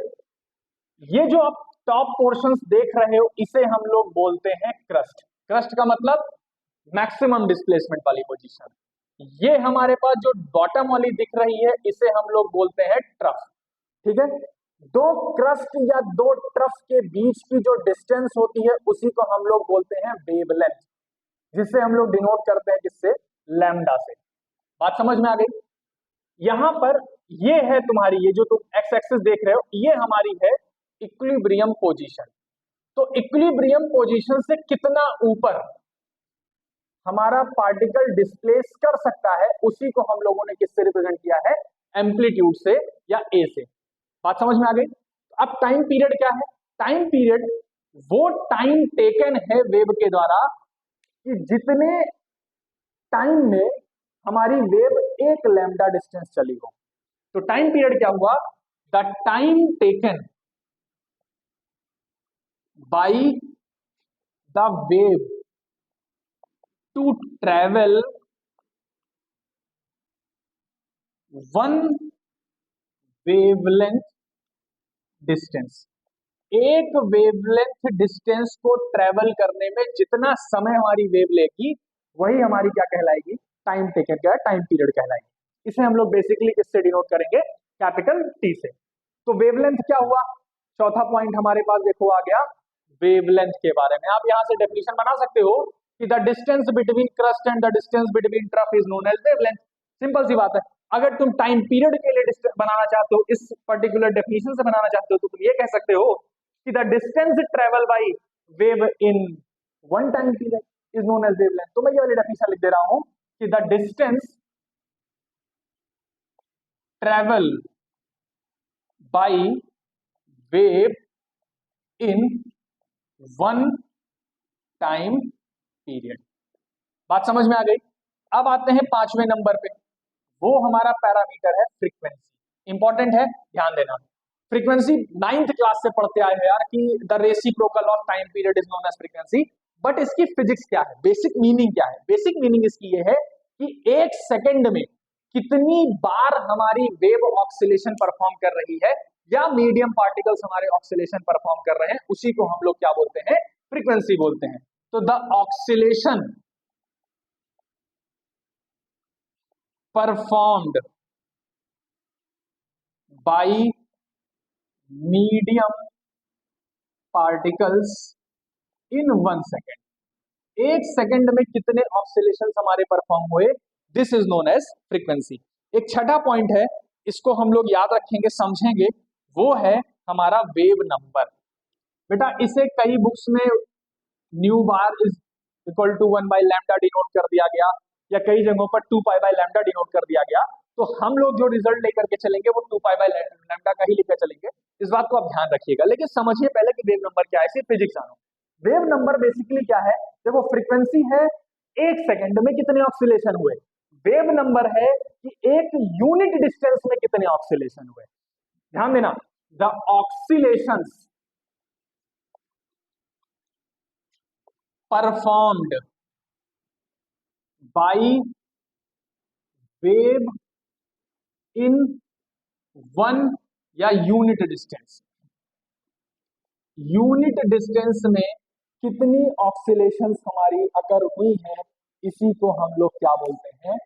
ये जो आप टॉप पोर्शंस देख रहे हो इसे हम लोग बोलते हैं क्रस्ट। क्रस्ट का मतलब मैक्सिमम डिस्प्लेसमेंट वाली पोजीशन। ये हमारे पास जो बॉटम वाली दिख रही है इसे हम लोग बोलते हैं ट्रफ। ठीक है, दो क्रस्ट या दो ट्रफ के बीच की जो डिस्टेंस होती है उसी को हम लोग बोलते हैं वेवलेंथ, जिससे हम लोग डिनोट करते हैं किससे, लैम्डा से। बात समझ में आ गई। यहां पर ये है तुम्हारी, ये जो तुम एक्स एक्सिस देख रहे हो ये हमारी है इक्विलिब्रियम पोजीशन। तो इक्विलिब्रियम पोजीशन से कितना ऊपर हमारा पार्टिकल डिस्प्लेस कर सकता है उसी को हम लोगों ने किससे रिप्रेजेंट किया है, एम्पलीट्यूड से या ए से। बात समझ में आ गई। अब टाइम पीरियड क्या है, टाइम पीरियड वो टाइम टेकन है वेव के द्वारा कि जितने टाइम में हमारी वेव एक लैम्डा डिस्टेंस चली हो। तो टाइम पीरियड क्या हुआ, the time taken by the wave to travel one wavelength distance. एक वेवलेंथ डिस्टेंस को ट्रेवल करने में जितना समय हमारी वेव लेगी वही हमारी क्या कहलाएगी, टाइम टेकन, क्या टाइम पीरियड कहलाएगी। इसे हम लोग बेसिकली किससे डिनोट करेंगे, कैपिटल टी से। तो वेवलेंथ क्या हुआ, चौथा पॉइंट हमारे पास देखो आ गया वेवलेंथ के बारे में। आप यहां से डेफिनेशन बना सकते हो कि the distance between crest and the distance between trough is known as wavelength. Simple सी बात है। अगर तुम टाइम पीरियड के लिए बनाना चाहते हो, इस पर्टिकुलर डेफिनेशन से बनाना चाहते हो, तो तुम ये कह सकते हो कि the distance travel by wave in one time period is known as wavelength. तो मैं ये वाली डेफिनेशन लिख दे रहा हूं कि the distance travel by wave in one time period. बात समझ में आ गई। अब आते हैं पांचवें नंबर पे, वो हमारा पैरामीटर है फ्रीक्वेंसी। इंपॉर्टेंट है, ध्यान देना। फ्रीक्वेंसी 9th क्लास से पढ़ते आए हो यार कि the reciprocal of time period is known as frequency. But इसकी फिजिक्स क्या है, बेसिक मीनिंग क्या है, बेसिक मीनिंग इसकी ये है कि एक सेकंड में कितनी बार हमारी वेव ऑक्सीलेशन परफॉर्म कर रही है या मीडियम पार्टिकल्स हमारे ऑक्सीलेशन परफॉर्म कर रहे हैं, उसी को हम लोग क्या बोलते हैं, फ्रीक्वेंसी बोलते हैं। तो the oscillation performed by medium particles in 1 second, 1 second में कितने ऑक्सीलेशन हमारे परफॉर्म हुए, this is known as frequency. एक छठा पॉइंट है, इसको हम लोग याद रखेंगे, समझेंगे, वो है हमारा वेव नंबर। बेटा इसे कई बुक्स में new bar is equal to 1/λ denote कर दिया गया, या कई जगहों पर 2π/λ डिनोट कर दिया गया। तो हम लोग जो रिजल्ट लेकर के चलेंगे वो 2π/λ का ही लेकर चलेंगे, इस बात को आप ध्यान रखिएगा। लेकिन समझिए पहले कि वेव नंबर क्या है, सिर्फ फिजिक्स जानो। वेव नंबर बेसिकली क्या है, देखो फ्रीक्वेंसी है 1 सेकेंड में कितने ऑक्सीलेशन हुए, वेव नंबर है कि एक यूनिट डिस्टेंस में कितने ऑक्सीलेशन हुए। ध्यान देना, the oscillations performed by wave in 1 या यूनिट डिस्टेंस, यूनिट डिस्टेंस में कितनी ऑक्सीलेशंस हमारी अगर हुई है, इसी को हम लोग क्या बोलते हैं,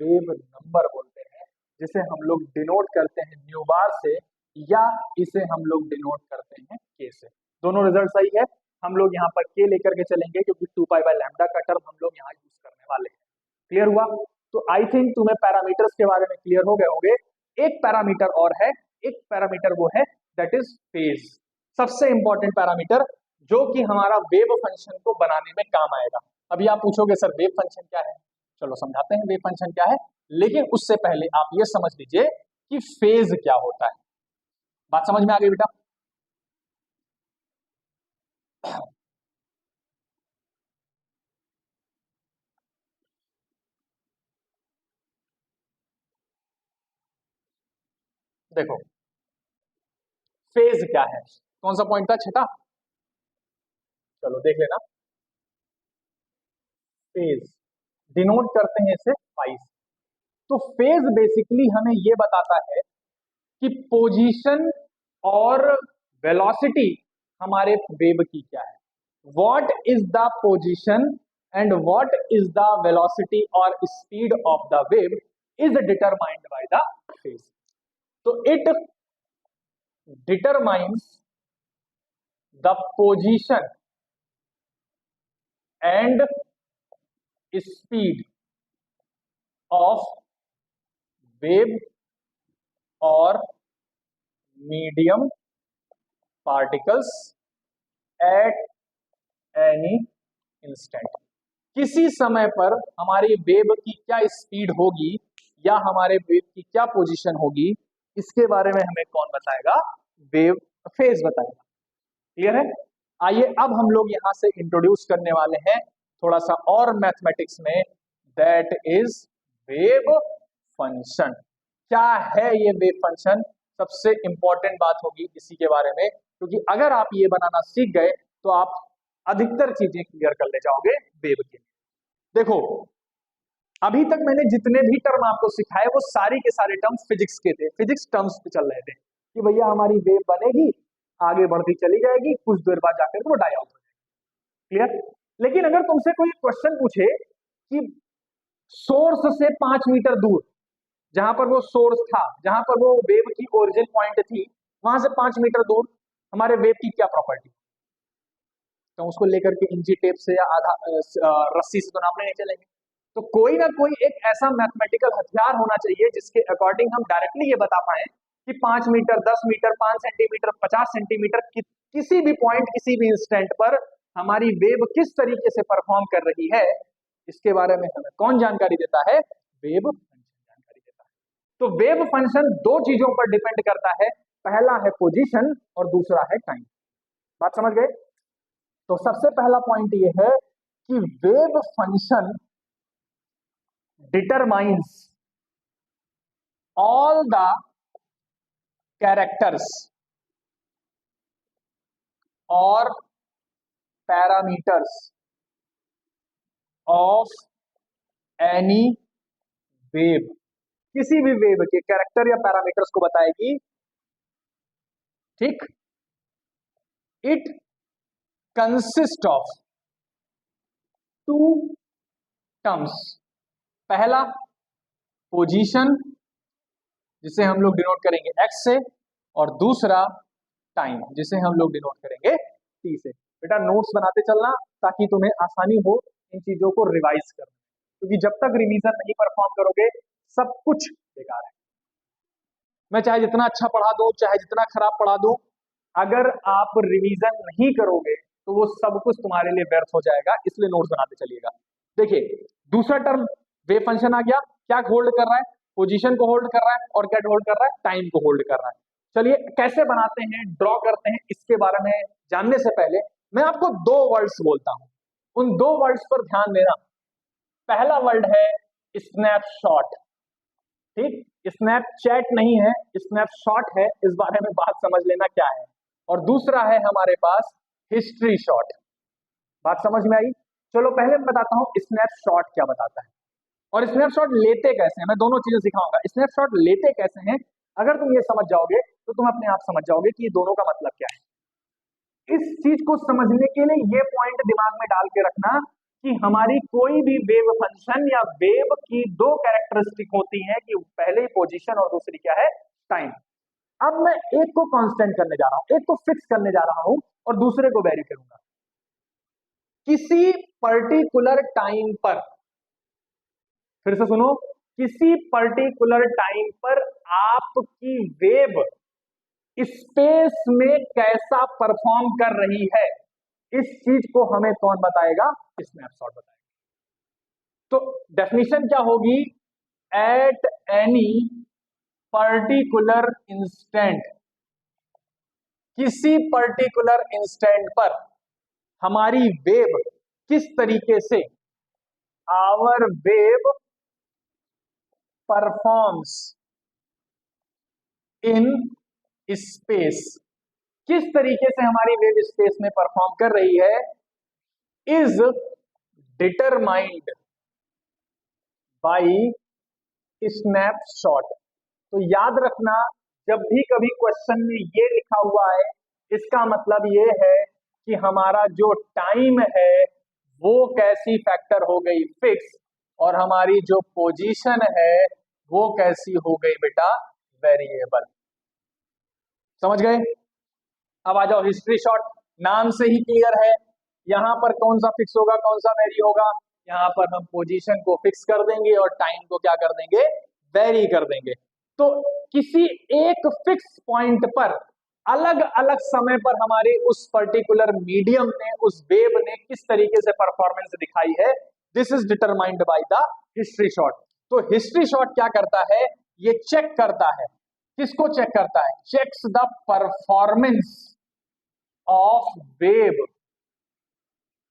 वेव नंबर बोलते हैं, जिसे हम लोग डिनोट करते हैं न्यू बार से, या इसे हम लोग डिनोट करते हैं के से। दोनों रिजल्ट सही है, हम लोग यहाँ पर के लेकर के चलेंगे क्योंकि 2π/λ का टर्म हम लोग यहाँ यूज करने वाले हैं। क्लियर हुआ? तो आई थिंक तुम्हें पैरामीटर्स के बारे में क्लियर हो गए होंगे। एक पैरामीटर और है, एक पैरामीटर वो है दैट इज फेज, सबसे इंपॉर्टेंट पैरामीटर, जो कि हमारा वेव फंक्शन को बनाने में काम आएगा। अभी आप पूछोगे सर वेव फंक्शन क्या है, चलो समझाते हैं वेव फंक्शन क्या है, लेकिन उससे पहले आप ये समझ लीजिए कि फेज क्या होता है। बात समझ में आ गई बेटा? देखो फेज क्या है, कौन सा पॉइंट था, छठा, चलो देख लेना। फेज डिनोट करते हैं इसे फाइव। तो फेज बेसिकली हमें ये बताता है कि पोजीशन और वेलोसिटी हमारे वेव की क्या है, what is the position and what is the velocity और speed of the wave is determined by the phase. तो it determines the position and speed of wave और medium particles at any instant. किसी समय पर हमारी wave की क्या speed होगी या हमारे वेव की क्या पोजीशन होगी, इसके बारे में हमें कौन बताएगा, वेव फेज बताएगा। क्लियर है? आइए अब हम लोग यहां से इंट्रोड्यूस करने वाले हैं थोड़ा सा और मैथमेटिक्स में, दैट इज वेव फंक्शन। क्या है ये वेव फंक्शन, सबसे इंपॉर्टेंट बात होगी इसी के बारे में, क्योंकि अगर आप ये बनाना सीख गए तो आप अधिकतर चीजें क्लियर कर ले जाओगे वेव के। देखो अभी तक मैंने जितने भी टर्म आपको सिखाए वो सारी के सारे टर्म्स फिजिक्स के थे, फिजिक्स टर्म्स पे चल रहे थे कि भैया हमारी वेव बनेगी, आगे बढ़ती चली जाएगी, कुछ देर बाद जाकर वो डाई आउट हो जाएगी। क्लियर? लेकिन अगर तुमसे कोई क्वेश्चन पूछे कि सोर्स से 5 मीटर दूर, जहां पर वो सोर्स था, जहां पर वो वेव की ओरिजिन पॉइंट थी, वहां से 5 मीटर दूर हमारे वेव की क्या प्रॉपर्टी, तो उसको लेकर के इंची टेप से या आधा रस्सी से तो नापने नहीं चलेंगे। तो कोई ना कोई एक ऐसा मैथमेटिकल हथियार होना चाहिए जिसके अकॉर्डिंग हम डायरेक्टली ये बता पाए कि 5 मीटर, 10 मीटर, 5 सेंटीमीटर, 50 सेंटीमीटर किसी भी पॉइंट, किसी भी इंस्टेंट पर हमारी वेव किस तरीके से परफॉर्म कर रही है, इसके बारे में हमें कौन जानकारी देता है, वेव फंक्शन जानकारी देता है। तो वेव फंक्शन दो चीजों पर डिपेंड करता है, पहला है पोजीशन और दूसरा है टाइम। बात समझ गए? तो सबसे पहला पॉइंट ये है कि wave function determines all the characters और पैरामीटर्स ऑफ एनी वेव, किसी भी वेव के कैरेक्टर या पैरामीटर्स को बताएगी ठीक, it consist of two terms. पहला पोजीशन, जिसे हम लोग डिनोट करेंगे एक्स से, और दूसरा टाइम, जिसे हम लोग डिनोट करेंगे टी से। बेटा नोट्स बनाते चलना ताकि तुम्हें आसानी हो इन चीजों को रिवाइज करना, क्योंकि जब तक रिवीजन नहीं परफॉर्म करोगे सब कुछ बेकार है। मैं चाहे जितना अच्छा पढ़ा दूं, चाहे जितना खराब पढ़ा दूं, अगर आप रिवीजन नहीं करोगे तो वो सब कुछ तुम्हारे लिए व्यर्थ हो जाएगा। इसलिए नोट्स बनाते चलिएगा। देखिए दूसरा टर्म वेव फंक्शन आ गया, क्या होल्ड कर रहा है? पोजीशन को होल्ड कर रहा है, और क्या होल्ड कर रहा है? टाइम को होल्ड कर रहा है। चलिए कैसे बनाते हैं, ड्रॉ करते हैं, इसके बारे में जानने से पहले मैं आपको दो वर्ड्स बोलता हूं, उन दो वर्ड्स पर ध्यान देना। पहला वर्ड है स्नैपशॉट, ठीक, स्नैपचैट नहीं है, स्नैपशॉट है, इस बारे में बात समझ लेना क्या है। और दूसरा है हमारे पास हिस्ट्री शॉट। बात समझ में आई? चलो पहले मैं बताता हूं स्नैपशॉट क्या बताता है और स्नैपशॉट लेते कैसे हैं। मैं दोनों चीजें सिखाऊंगा। स्नैपशॉट लेते कैसे हैं, अगर तुम ये समझ जाओगे तो तुम अपने आप समझ जाओगे कि ये दोनों का मतलब क्या है। इस चीज को समझने के लिए ये पॉइंट दिमाग में डाल के रखना कि हमारी कोई भी वेव फंक्शन या वेव की दो कैरेक्टरिस्टिक होती हैं, कि पहले ही पोजीशन और दूसरी क्या है? टाइम। अब मैं एक को कांस्टेंट करने जा रहा हूं, एक को फिक्स करने जा रहा हूं, और दूसरे को वेरी करूंगा। किसी पर्टिकुलर टाइम पर, फिर से सुनो, किसी पर्टिकुलर टाइम पर आपकी वेव स्पेस में कैसा परफॉर्म कर रही है, इस चीज को हमें कौन बताएगा? स्नैपशॉट बताएगा। तो डेफिनेशन क्या होगी? एट एनी पर्टिकुलर इंस्टेंट, किसी पर्टिकुलर इंस्टेंट पर हमारी वेव किस तरीके से, our wave performs in space, किस तरीके से हमारी वेव स्पेस में परफॉर्म कर रही है, इज डिटरमाइंड बाई स्नैपशॉट। तो याद रखना, जब भी कभी क्वेश्चन में ये लिखा हुआ है, इसका मतलब ये है कि हमारा जो टाइम है वो कैसी फैक्टर हो गई? फिक्स। और हमारी जो पोजीशन है वो कैसी हो गई बेटा? वेरिएबल। समझ गए? अब आ जाओ हिस्ट्री शॉट। नाम से ही क्लियर है, यहां पर कौन सा फिक्स होगा, कौन सा वेरी होगा? यहां पर हम पोजीशन को फिक्स कर देंगे और टाइम को क्या कर देंगे? वेरी कर देंगे। तो किसी एक फिक्स पॉइंट पर अलग अलग समय पर हमारे उस पर्टिकुलर मीडियम ने, उस वेव ने किस तरीके से परफॉर्मेंस दिखाई है, this is determined by the history shot. तो हिस्ट्री शॉट क्या करता है? ये चेक करता है, किसको चेक करता है? Checks the performance of wave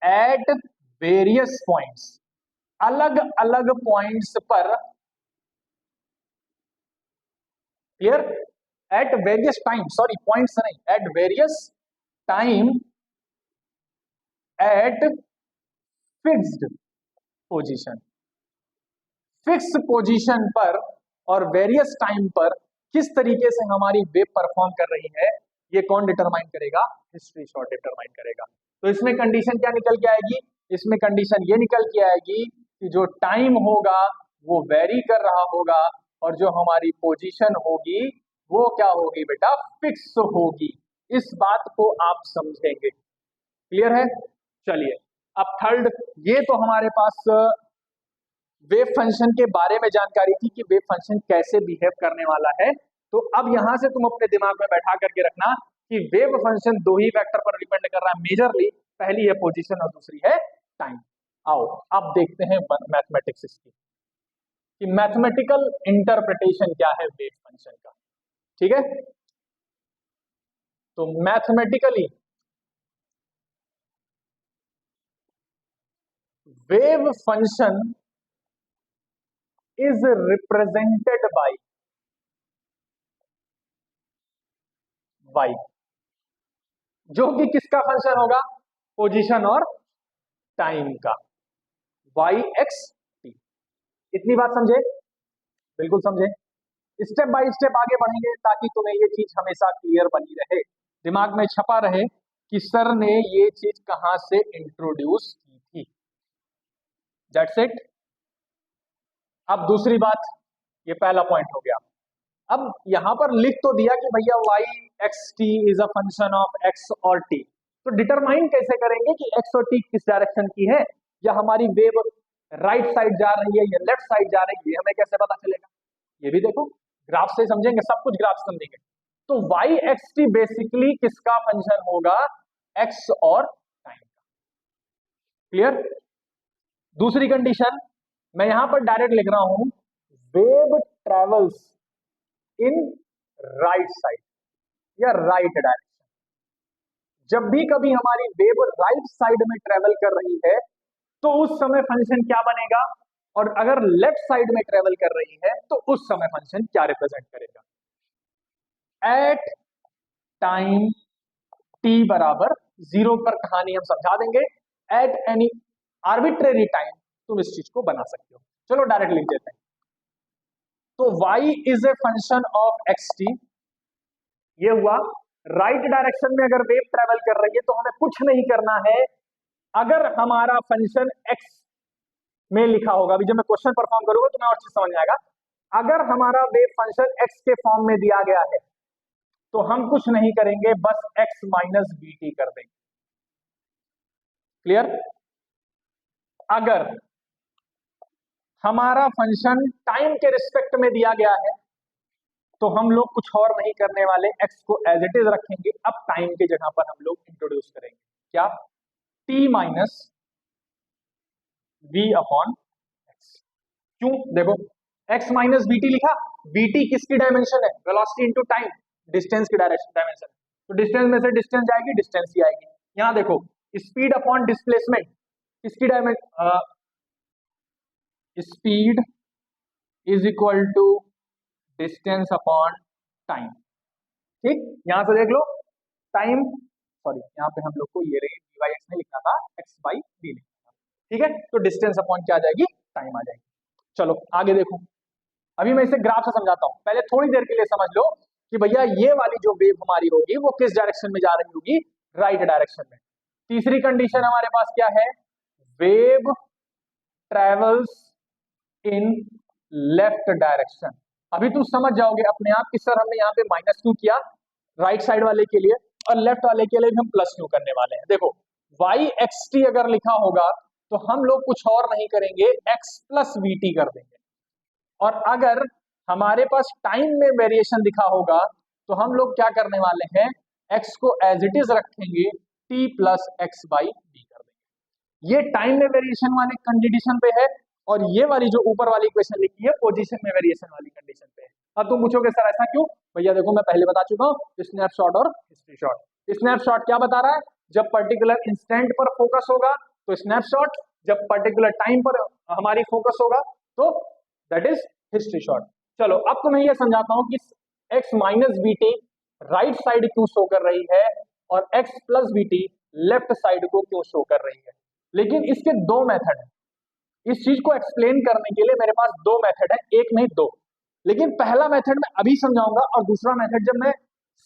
at various points, अलग अलग पॉइंट्स पर, clear? At various time, sorry points नहीं, at various time at fixed position, fix position पर और वेरियस टाइम पर किस तरीके से हमारी वेव परफॉर्म कर रही है, ये कौन डिटरमाइन करेगा? हिस्ट्री शॉट डिटरमाइन करेगा। तो इसमें कंडीशन क्या निकल के आएगी? इसमें कंडीशन ये निकल के आएगी कि जो टाइम होगा वो वेरी कर रहा होगा, और जो हमारी पोजीशन होगी वो क्या होगी बेटा? फिक्स होगी। इस बात को आप समझेंगे, क्लियर है? चलिए अब थर्ड, ये तो हमारे पास वेव फंक्शन के बारे में जानकारी थी कि वेव फंक्शन कैसे बिहेव करने वाला है। तो अब यहां से तुम अपने दिमाग में बैठा करके रखना कि वेव फंक्शन दो ही फैक्टर पर डिपेंड कर रहा है मेजरली, पहली है पोजीशन और दूसरी है टाइम। आओ अब देखते हैं मैथमेटिक्स इसकी, कि मैथमेटिकल इंटरप्रिटेशन क्या है वेव फंक्शन का। ठीक है, तो mathematically wave function is represented by Y, जो कि किसका फंक्शन होगा? पोजीशन और टाइम का, वाई एक्स टी। इतनी बात समझे? बिल्कुल समझे। स्टेप बाय स्टेप आगे बढ़ेंगे ताकि तुम्हें ये चीज हमेशा क्लियर बनी रहे। दिमाग में छपा रहे कि सर ने ये चीज कहां से इंट्रोड्यूस की थी। That's it. अब दूसरी बात, ये पहला पॉइंट हो गया। अब यहां पर लिख तो दिया कि भैया Y X T is a function of X और टी, तो डिटरमाइन कैसे करेंगे कि एक्स और टी किस डायरेक्शन की है, या हमारी वेव राइट साइड जा रही है या लेफ्ट साइड जा रही है, हमें कैसे पता चलेगा? ये भी देखो, ग्राफ से समझेंगे, सब कुछ ग्राफ से समझेंगे। तो वाई एक्स टी बेसिकली किसका फंक्शन होगा? एक्स और टाइम का। क्लियर? दूसरी कंडीशन मैं यहां पर डायरेक्ट लिख रहा हूं, wave travels in right side या राइट डायरेक्शन। जब भी कभी हमारी वेव राइट साइड में ट्रेवल कर रही है तो उस समय फंक्शन क्या बनेगा, और अगर लेफ्ट साइड में ट्रेवल कर रही है तो उस समय फंक्शन क्या रिप्रेजेंट करेगा? एट टाइम टी बराबर 0 पर कहानी हम समझा देंगे। एट एनी आर्बिट्रेरी टाइम तुम इस चीज को बना सकते हो। चलो डायरेक्ट लिख देते हैं। तो y is a function of x T, ये हुआ। राइट डायरेक्शन में अगर वेव ट्रेवल कर रही है तो हमें कुछ नहीं करना है। अगर हमारा फंक्शन x में लिखा होगा, अभी जब मैं क्वेश्चन परफॉर्म करूंगा तो मैं और चीज समझ में आएगा। अगर हमारा वेव फंक्शन x के फॉर्म में दिया गया है तो हम कुछ नहीं करेंगे, बस x माइनस बी टी कर देंगे। क्लियर? अगर हमारा फंक्शन टाइम के रिस्पेक्ट में दिया गया है तो हम लोग कुछ और नहीं करने वाले, x को एज इट इज रखेंगे। अब टाइम के जगह पर हम लोग इंट्रोड्यूस करेंगे क्या? t minus v upon X. क्यों? देखो x माइनस बी टी लिखा, bt किसकी डायमेंशन है? वेलोसिटी इंटू टाइम, डिस्टेंस की डायमेंशन। तो डिस्टेंस में से डिस्टेंस जाएगी, डिस्टेंस ही आएगी। यहां देखो स्पीड अपॉन डिस्प्लेसमेंट, किसकी dimension? Speed is equal to distance upon time. ठीक, यहां से देख लो टाइम, सॉरी यहां पे हम लोग को ये रही dy x नहीं लिखना था, x बाई डी लिखना था। ठीक है, तो डिस्टेंस अपॉन क्या आ जाएगी? टाइम आ जाएगी। चलो आगे देखो, अभी मैं इसे ग्राफ से समझाता हूं। पहले थोड़ी देर के लिए समझ लो कि भैया ये वाली जो वेव हमारी होगी वो किस डायरेक्शन में जा रही होगी? राइट डायरेक्शन में। तीसरी कंडीशन हमारे पास क्या है? Wave travels in left direction. अभी तुम समझ जाओगे अपने आप कि सर हमने यहाँ पे माइनस क्यों किया राइट साइड वाले के लिए, और लेफ्ट वाले के लिए भी हम प्लस क्यों करने वाले हैं। देखो वाई एक्स टी अगर लिखा होगा तो हम लोग कुछ और नहीं करेंगे, एक्स प्लस वी टी कर देंगे। और अगर हमारे पास टाइम में वेरिएशन दिखा होगा तो हम लोग क्या करने वाले हैं? एक्स को एज इट इज रखेंगे, T plus x by D कर देंगे। ये टाइम में वेरिएशन वाली कंडीशन पे है, और ये वाली जो ऊपर वाली इक्वेशन लिखी है पोजीशन में वेरिएशन वाली कंडीशन पे है। अब तुम पूछोगे सर ऐसा क्यों? भैया देखो मैं पहले बता चुका हूँ, स्नैपशॉट और हिस्ट्री शॉट। स्नैपशॉट क्या बता रहा है? जब पर्टिकुलर इंस्टेंट पर फोकस होगा तो स्नैपशॉट, जब पर्टिकुलर टाइम पर हमारी फोकस होगा तो दैट इज हिस्ट्री शॉट। चलो अब तुम्हें यह समझाता हूं कि x minus B T right side क्यों शो कर रही है और x plus B T left side को क्यों शो कर रही है। लेकिन इसके दो मेथड है। इस चीज को एक्सप्लेन करने के लिए मेरे पास दो मेथड है, एक नहीं दो। लेकिन पहला मेथड मैं अभी समझाऊंगा, और दूसरा मेथड जब मैं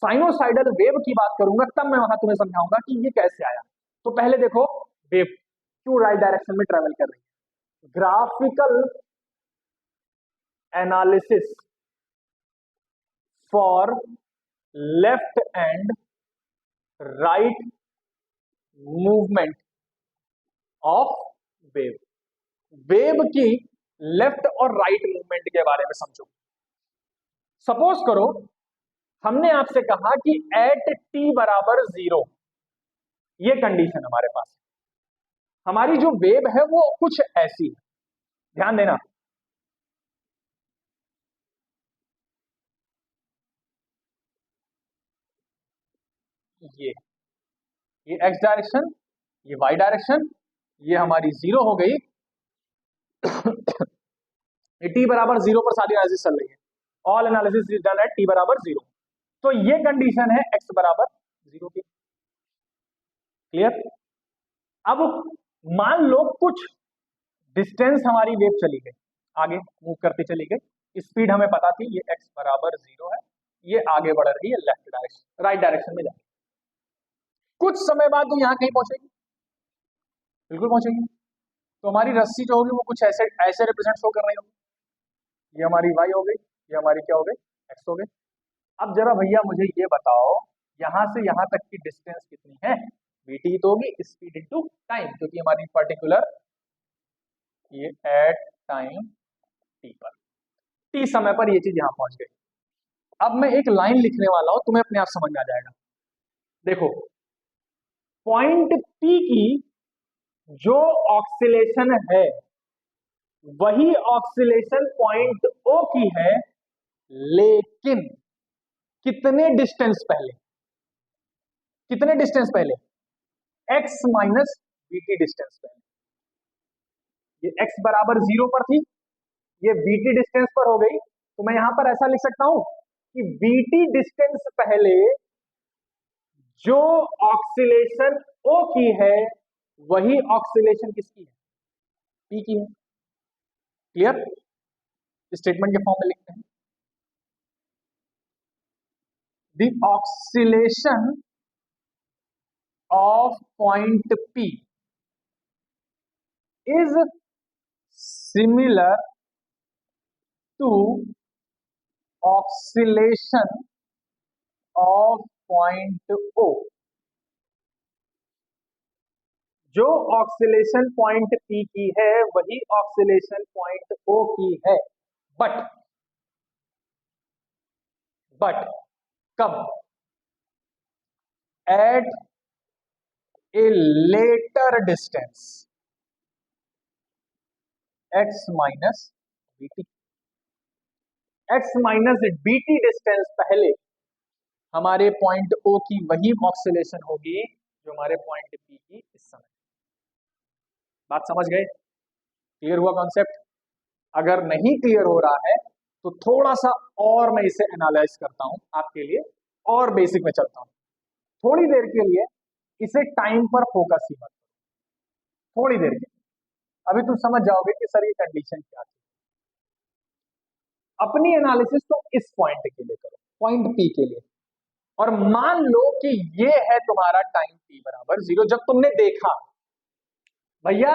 साइनोसाइडल वेव की बात करूंगा तब मैं वहां तुम्हें समझाऊंगा कि ये कैसे आया। तो पहले देखो वेव क्यों राइट डायरेक्शन में ट्रेवल कर रही है। Graphical analysis for left and right movement of wave. Wave की लेफ्ट और राइट मूवमेंट के बारे में समझो। सपोज करो हमने आपसे कहा कि एट टी बराबर 0, ये कंडीशन हमारे पास है। हमारी जो वेव है वो कुछ ऐसी है, ध्यान देना। ये एक्स डायरेक्शन, ये वाई डायरेक्शन, ये हमारी 0 हो गई। टी बराबर 0 पर सारी एनालिसिस चल रही है, all analysis is done at T बराबर 0। तो ये कंडीशन है एक्स बराबर 0 की। क्लियर? अब मान लो कुछ डिस्टेंस हमारी वेव चली गई, आगे मूव करती चली गई, स्पीड हमें पता थी ये एक्स बराबर 0 है, ये आगे बढ़ रही है लेफ्ट डायरेक्शन, राइट डायरेक्शन में जा रही है। कुछ समय बाद वो यहाँ कहीं पहुंचेगी, बिल्कुल पहुंचेगी। तो हमारी रस्सी जो होगी वो कुछ ऐसे ऐसे रिप्रेजेंट शो कर रही होगी। ये हमारी y हो गई, ये हमारी क्या हो गई, x हो गई। अब जरा भैया मुझे ये बताओ, यहां से यहां तक की डिस्टेंस कितनी है, vt तो होगी स्पीड इनटू टाइम, क्योंकि हमारी पर्टिकुलर ये एट टाइम t पर, t समय पर ये चीज यहां पहुंच गई। अब मैं एक लाइन लिखने वाला हूं, तुम्हें अपने आप समझ में आ जाएगा। देखो, पॉइंट P की जो ऑक्सीलेशन है वही ऑक्सीलेशन पॉइंट O की है, लेकिन कितने डिस्टेंस पहले, कितने डिस्टेंस पहले, x माइनस bt डिस्टेंस पहले। ये x बराबर 0 पर थी, ये bt डिस्टेंस पर हो गई, तो मैं यहां पर ऐसा लिख सकता हूं कि bt डिस्टेंस पहले जो ऑक्सीलेशन O की है वही ऑक्सीलेशन किसकी है, P की है। क्लियर? स्टेटमेंट के फॉर्म में लिखते हैं, the oscillation of point P is similar to oscillation of point O। जो ऑक्सीलेशन पॉइंट P की है वही ऑक्सीलेशन पॉइंट O की है, बट कब, at a later distance x minus BT. x minus BT distance पहले हमारे पॉइंट O की वही ऑक्सीलेशन होगी जो हमारे पॉइंट P की इस समय। बात समझ गए? क्लियर हुआ कॉन्सेप्ट? अगर नहीं क्लियर हो रहा है तो थोड़ा सा और मैं इसे एनालाइज करता हूं आपके लिए, और बेसिक में चलता हूं। थोड़ी देर के लिए इसे टाइम पर फोकस ही मत, थोड़ी देर के लिए, अभी तुम समझ जाओगे कि सर ये कंडीशन क्या थी। अपनी एनालिसिस तो इस पॉइंट के लिए करो, पॉइंट P के लिए, और मान लो कि ये है तुम्हारा टाइम t बराबर 0। जब तुमने देखा भैया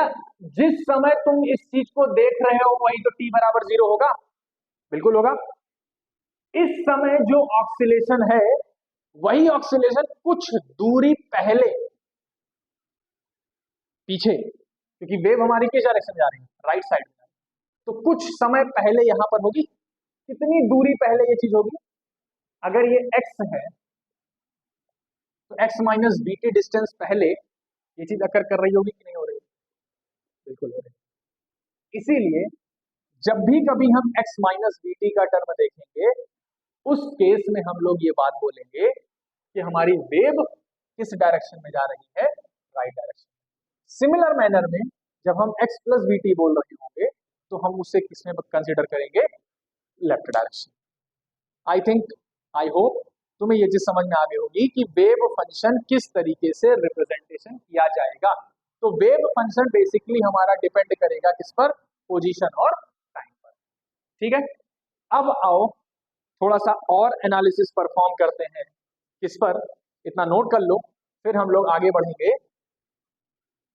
जिस समय तुम इस चीज को देख रहे हो वही तो t बराबर 0 होगा, बिल्कुल होगा। इस समय जो ऑक्सीलेशन है वही ऑक्सीलेशन कुछ दूरी पहले पीछे, क्योंकि वेव हमारी किस डायरेक्शन जा रही है, राइट साइड में, तो कुछ समय पहले यहां पर होगी। कितनी दूरी पहले ये चीज होगी, अगर ये x है तो x माइनस बीटी डिस्टेंस पहले ये चीज अकर कर रही होगी कि नहीं हो रही, बिल्कुल हो रही। इसीलिए जब भी कभी हम x माइनस बीटी का टर्म देखेंगे उस केस में हम लोग ये बात बोलेंगे कि हमारी वेव किस डायरेक्शन में जा रही है, राइट डायरेक्शन। सिमिलर मैनर में जब हम x प्लस बीटी बोल रहे होंगे तो हम उसे किसमें कंसिडर करेंगे, left direction. I think, I hope तुम्हें ये चीज समझ में आ गई होगी कि वेव फंक्शन किस तरीके से रिप्रेजेंटेशन किया जाएगा। तो वेव फंक्शन बेसिकली हमारा डिपेंड करेगा किस पर, पोजीशन और टाइम पर। ठीक है, अब आओ थोड़ा सा और एनालिसिस परफॉर्म करते हैं किस पर, इतना नोट कर लो, फिर हम लोग आगे बढ़ेंगे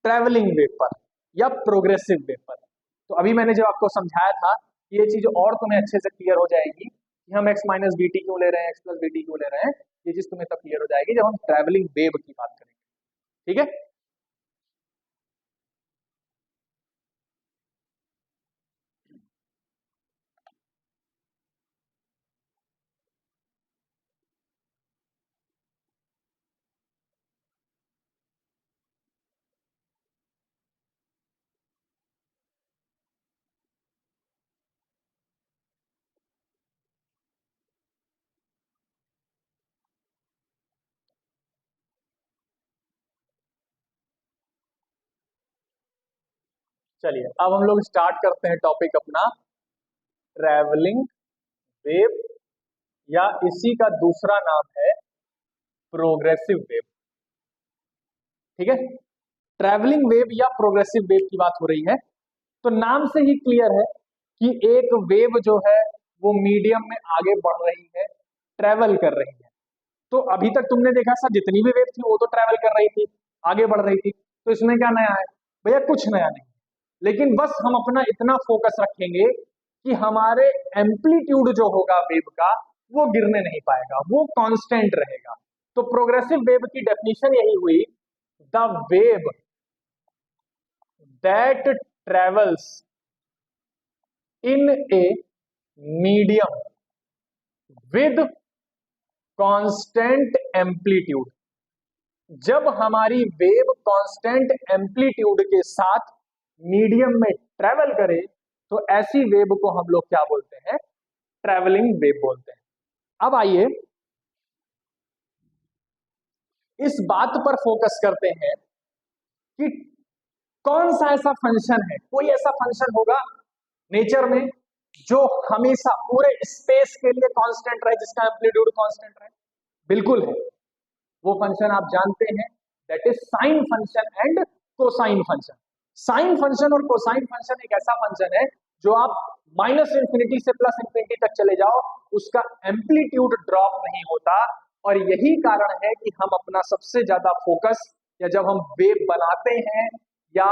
ट्रैवलिंग वेव पर या प्रोग्रेसिव वेव पर। तो अभी मैंने जो आपको समझाया था ये चीज और तुम्हें अच्छे से क्लियर हो जाएगी कि हम x माइनस बीटी क्यों ले रहे हैं, x प्लस बीटी क्यों ले रहे हैं, ये चीज तुम्हें तब क्लियर हो जाएगी जब हम ट्रैवलिंग वेव की बात करेंगे। ठीक है, चलिए अब हम लोग स्टार्ट करते हैं टॉपिक अपना, ट्रैवलिंग वेव, या इसी का दूसरा नाम है प्रोग्रेसिव वेव। ठीक है, ट्रैवलिंग वेव या प्रोग्रेसिव वेव की बात हो रही है। तो नाम से ही क्लियर है कि एक वेव जो है वो मीडियम में आगे बढ़ रही है, ट्रैवल कर रही है। तो अभी तक तुमने देखा सर जितनी भी वेव थी वो तो ट्रेवल कर रही थी, आगे बढ़ रही थी, तो इसमें क्या नया है? भैया कुछ नया नहीं, लेकिन बस हम अपना इतना फोकस रखेंगे कि हमारे एम्पलीट्यूड जो होगा वेव का वो गिरने नहीं पाएगा, वो कांस्टेंट रहेगा। तो प्रोग्रेसिव वेव की डेफिनेशन यही हुई, the wave that travels in a medium with constant amplitude. जब हमारी वेव कांस्टेंट एम्पलीट्यूड के साथ मीडियम में ट्रेवल करे तो ऐसी वेव को हम लोग क्या बोलते हैं? ट्रेवलिंग वेव बोलते हैं। अब आइए इस बात पर फोकस करते हैं कि कौन सा ऐसा फंक्शन है, कोई ऐसा फंक्शन होगा नेचर में जो हमेशा पूरे स्पेस के लिए कांस्टेंट रहे, जिसका एम्पलीट्यूड कांस्टेंट रहे? बिल्कुल है, वो फंक्शन आप जानते हैं, that is sine function and cosine function. Sign function और कोसाइन फंक्शन एक ऐसा फंक्शन है जो आप माइनस इंफिनिटी से प्लस इंफिनिटी तक चले जाओ, उसका एम्पलीट्यूड ड्रॉप नहीं होता। और यही कारण है कि हम अपना सबसे ज्यादा फोकस, या जब हम वेव बनाते हैं या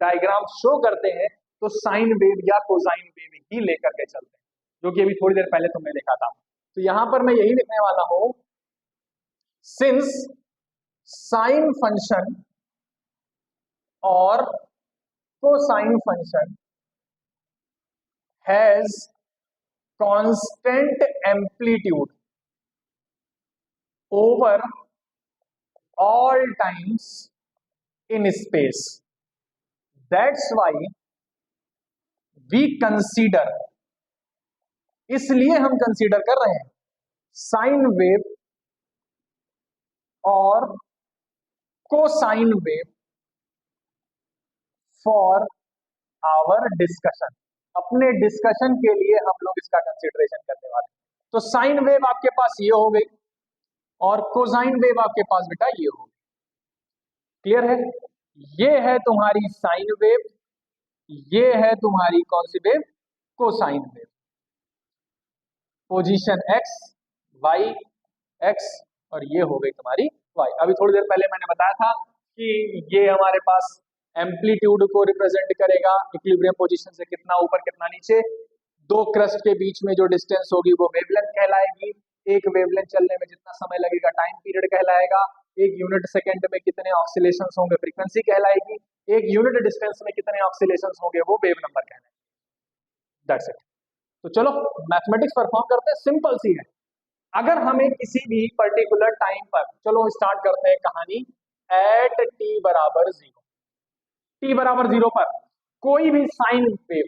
डायग्राम शो करते हैं, तो साइन वेव या कोसाइन वेव ही लेकर के चलते हैं, जो कि अभी थोड़ी देर पहले तुमने लिखा था। तो यहां पर मैं यही लिखने वाला हूं, सिंस साइन फंक्शन और cosine function has constant amplitude over all times in space, that's why we consider, इसलिए हम कंसीडर कर रहे हैं साइन वेव और cosine wave for our discussion. अपने डिस्कशन के लिए हम लोग इसका कंसीडरेशन करने वाले हैं। तो साइन वेव आपके पास ये हो गई और कोसाइन वेव आपके पास बेटा ये हो गई। क्लियर है? ये है तुम्हारी साइन वेव, ये है तुम्हारी कौन सी wave? Cosine wave. Position x, y, x और ये हो गई तुम्हारी y। अभी थोड़ी देर पहले मैंने बताया था कि ये हमारे पास एम्पलीट्यूड को रिप्रेजेंट करेगा, इक्विलिब्रियम पोजीशन से कितना ऊपर कितना नीचे। दो क्रस्ट के बीच में जो डिस्टेंस होगी वो वेवलेंथ कहलाएगी। एक वेवलेंथ चलने में जितना समय लगेगा टाइम पीरियड कहलाएगा। एक यूनिट सेकंड में कितने ऑक्सीलेशंस होंगे फ्रीक्वेंसी कहलाएगी। एक यूनिट डिस्टेंस में कितने ऑक्सीलेशंस होंगे वो वेव नंबर कहलाएगा। That's it. तो चलो मैथमेटिक्स परफॉर्म करते हैं, सिंपल सी है। अगर हमें किसी भी पर्टिकुलर टाइम पर, चलो स्टार्ट करते हैं कहानी, एट t बराबर 0, t बराबर 0 पर कोई भी sine wave,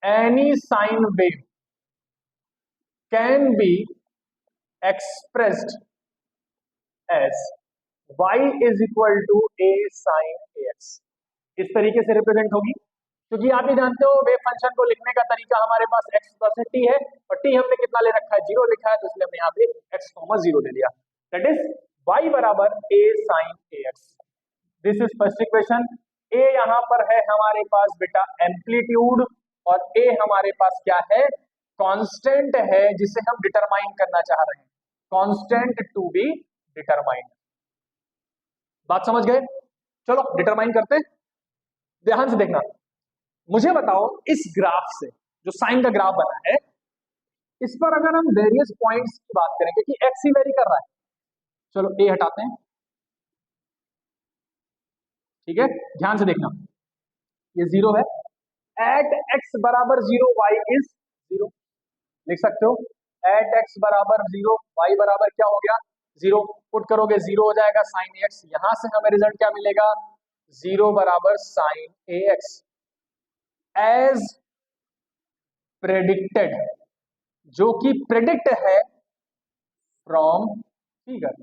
any sine wave can be expressed as y is equal to a sine ax। इस तरीके से रिप्रेजेंट होगी, क्योंकि आप ही जानते हो वेव फंक्शन को लिखने का तरीका हमारे पास x प्लस t है, और t हमने कितना ले रखा है? 0 लिखा है, तो इसलिए हमने यहाँ पे x, 0 ले लिया। दैट इज y बराबर a sine ax। This is first equation. a यहाँ पर है हमारे पास बेटा एम्पलीट्यूड, और a हमारे पास क्या है? कांस्टेंट है, जिसे हम डिटरमाइन करना चाह रहे हैं, कांस्टेंट टू बी डिटरमाइंड। बात समझ गए? चलो डिटरमाइन करते हैं। ध्यान से देखना, मुझे बताओ इस ग्राफ से, जो साइन का ग्राफ बना है, इस पर अगर हम वेरियस पॉइंट्स की बात करें, क्योंकि x ही वेरी कर रहा है, चलो a हटाते हैं, ठीक है? ध्यान से देखना, ये 0 है, एट x बराबर 0 y इज 0, लिख सकते हो। एट x बराबर 0 y बराबर क्या हो गया? 0। पुट करोगे 0 हो जाएगा साइन x। यहां से हमें रिजल्ट क्या मिलेगा? 0 बराबर साइन ax एज प्रेडिक्टेड, जो कि प्रेडिक्ट है फ्रॉम फिगर।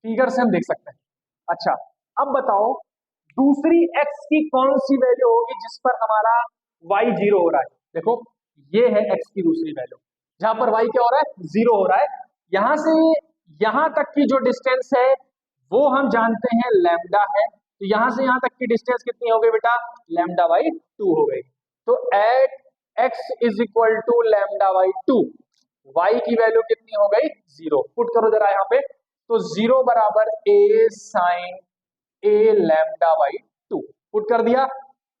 फिगर से हम देख सकते हैं। अच्छा, अब बताओ दूसरी x की कौन सी वैल्यू होगी जिस पर हमारा y 0 हो रहा है? देखो ये है x की दूसरी वैल्यू, जहां पर y क्या हो रहा है? 0 हो रहा है। यहां से यहां तक की जो डिस्टेंस है वो हम जानते हैं लैम्डा है, तो यहां से यहां तक की डिस्टेंस कितनी हो गई बेटा? लैम्डा बाई 2 हो गई। तो at x is equal to lambda by 2, y की वैल्यू कितनी हो गई 0। पुट करो जरा यहाँ पे, तो 0 बराबर a sine a lambda by 2। Put कर दिया,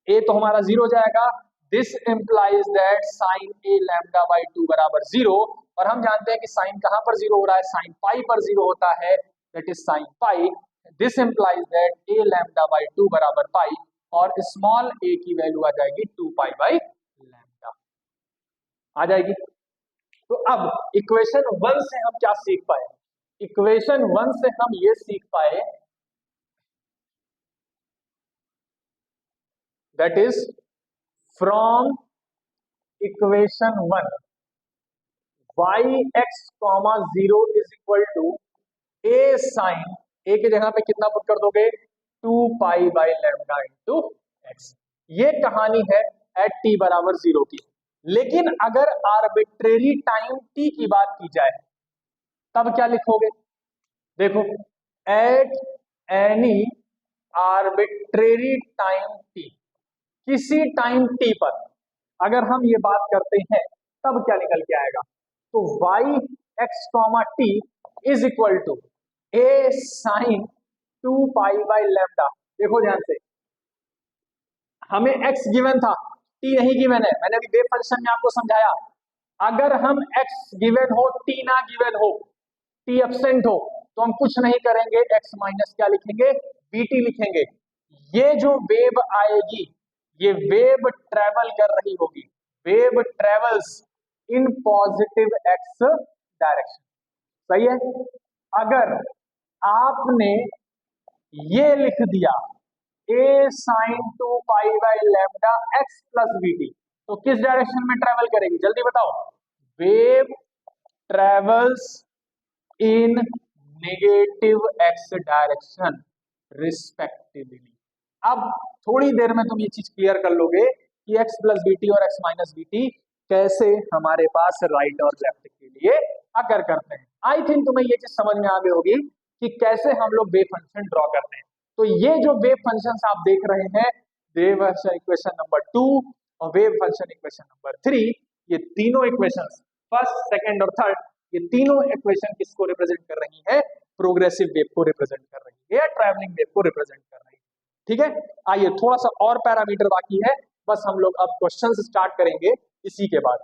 a तो हमारा 0 हो जाएगा। This implies that sine a lambda by 2 बराबर 0। और हम जानते हैं कि साइन कहां पर 0 हो रहा है, साइन पाई पर 0 होता है, that is sine pi. This implies that a lambda by 2 बराबर पाई, और स्मॉल a की वैल्यू आ जाएगी 2 पाई बाई लैम्डा आ जाएगी। तो अब इक्वेशन 1 से हम क्या सीख पाए, इक्वेशन 1 से हम ये सीख पाए, that is from equation 1 y x comma 0 is equal to a sine, a की जगह पे कितना पुट कर दोगे 2 pi by lambda into x. ये कहानी है एट t बराबर 0 की। लेकिन अगर आर्बिट्रेरी टाइम t की बात की जाए तब क्या लिखोगे, देखो at any arbitrary time t, किसी टाइम t पर अगर हम ये बात करते हैं तब क्या निकल के आएगा, तो y x comma t is equal to a sine 2 pi by lambda. देखो ध्यान से, हमें x गिवन था, t नहीं गिवन है। मैंने अभी वेव फंक्शन में आपको समझाया, अगर हम x गिवन हो t ना गिवन हो, t एब्सेंट हो, तो हम कुछ नहीं करेंगे, x माइनस क्या लिखेंगे vt लिखेंगे। ये जो वेव आएगी, ये वेव ट्रेवल कर रही होगी, wave travels in positive x direction. सही है। अगर आपने ये लिख दिया a sine 2 pi by lambda x plus vt, तो किस डायरेक्शन में ट्रेवल करेगी जल्दी बताओ, wave travels in negative x direction respectively. अब थोड़ी देर में तुम ये चीज क्लियर कर लोगे कि x प्लस vt और x माइनस vt कैसे हमारे पास राइट और लेफ्ट के लिए अगर करते हैं। आई थिंक तुम्हें ये चीज समझ में आ गई होगी कि कैसे हम लोग वेव फंक्शन ड्रॉ करते हैं। तो ये जो वेव फंक्शंस आप देख रहे हैं, वेव फंक्शन इक्वेशन नंबर 2 और वेव फंक्शन इक्वेशन नंबर 3, ये तीनों इक्वेशंस फर्स्ट सेकंड और थर्ड, ये तीनों इक्वेशन किसको रिप्रेजेंट कर रही है, प्रोग्रेसिव वेव को रिप्रेजेंट कर रही है या ट्रैवलिंग वेव को रिप्रेजेंट कर रही है। ठीक है, आइए थोड़ा सा और पैरामीटर बाकी है, बस हम लोग अब क्वेश्चंस स्टार्ट करेंगे इसी के बाद।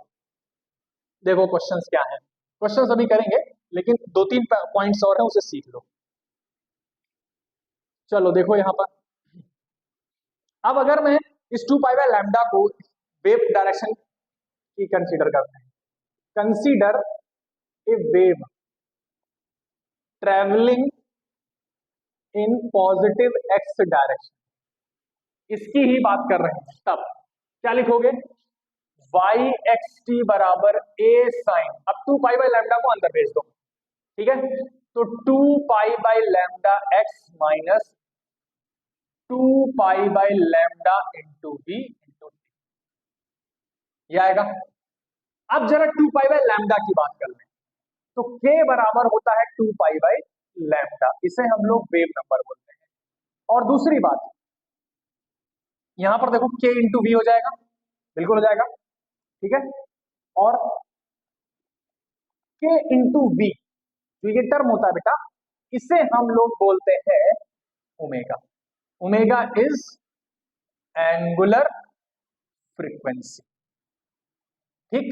देखो क्वेश्चंस क्या है, क्वेश्चंस अभी करेंगे लेकिन दो तीन पॉइंट्स और है, उसे सीख लो। चलो देखो यहां पर, अब अगर मैं इस 2 पाई बाय लैम्डा को वेव डायरेक्शन की कंसीडर करते हैं, consider a wave travelling in positive x direction, इसकी ही बात कर रहे हैं, तब क्या लिखोगे y एक्स टी बराबर a साइन, अब 2 पाई बाय लैम्डा को अंदर भेज दो, ठीक है, तो 2 pi by lambda x minus 2 pi by lambda into b into t, ये आएगा। अब जरा 2 पाई बाय लैम्डा की बात कर लें, तो k बराबर होता है 2 पाई बाय लैम्डा, इसे हम लोग वेव नंबर बोलते हैं। और दूसरी बात, यहां पर देखो k इंटू वी हो जाएगा, बिल्कुल हो जाएगा, ठीक है, और k इंटू वी जो ये टर्म होता है बेटा, इसे हम लोग बोलते हैं omega. Omega is angular frequency. ठीक,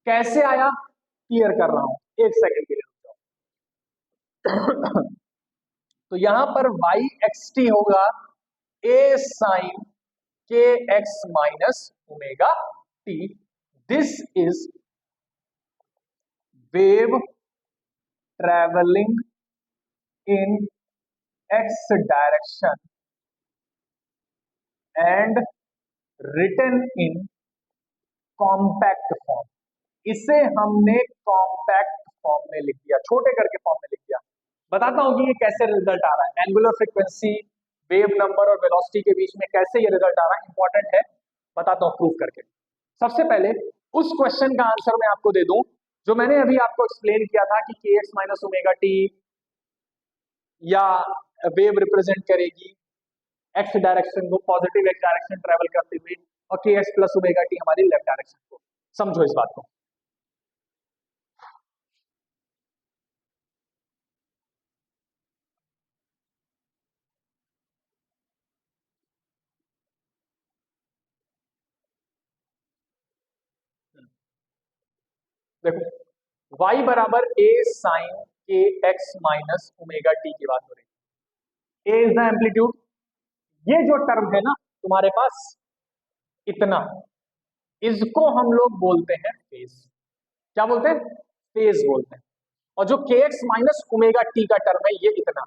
कैसे आया क्लियर कर रहा हूं, एक सेकंड के लिए रुक जाओ। तो यहां पर y एक्स टी होगा a sine k x minus omega t, this is wave travelling in x direction and written in compact form. इसे हमने कॉम्पैक्ट फॉर्म में लिख दिया, छोटे करके फॉर्म में लिख दिया। बताता हूं कि ये कैसे रिजल्ट आ रहा है, एंगुलर फ्रीक्वेंसी, वेव नंबर और वेलोसिटी के बीच में कैसे ये रिजल्ट आ रहा है, इंपॉर्टेंट है, बताता हूं प्रूव करके। सबसे पहले उस क्वेश्चन का आंसर मैं आपको दे दूं जो मैंने अभी आपको एक्सप्लेन किया था कि के एक्स माइनस ओमेगा टी या वेव रिप्रेजेंट करेगी एक्स डायरेक्शन को, पॉजिटिव एक्स डायरेक्शन ट्रेवल करते हुए, और के एक्स प्लस ओमेगा टी हमारी लेफ्ट डायरेक्शन को। समझो इस बात को। देखो y बराबर a sine k x minus omega T की बात हो रही है। a इज द एम्पलीट्यूड, ये जो टर्म है ना तुम्हारे पास इतना, इसको हम लोग बोलते हैं फेज। क्या बोलते हैं? फेज बोलते हैं। और जो के एक्स माइनस ओमेगा टी का टर्म है ये इतना,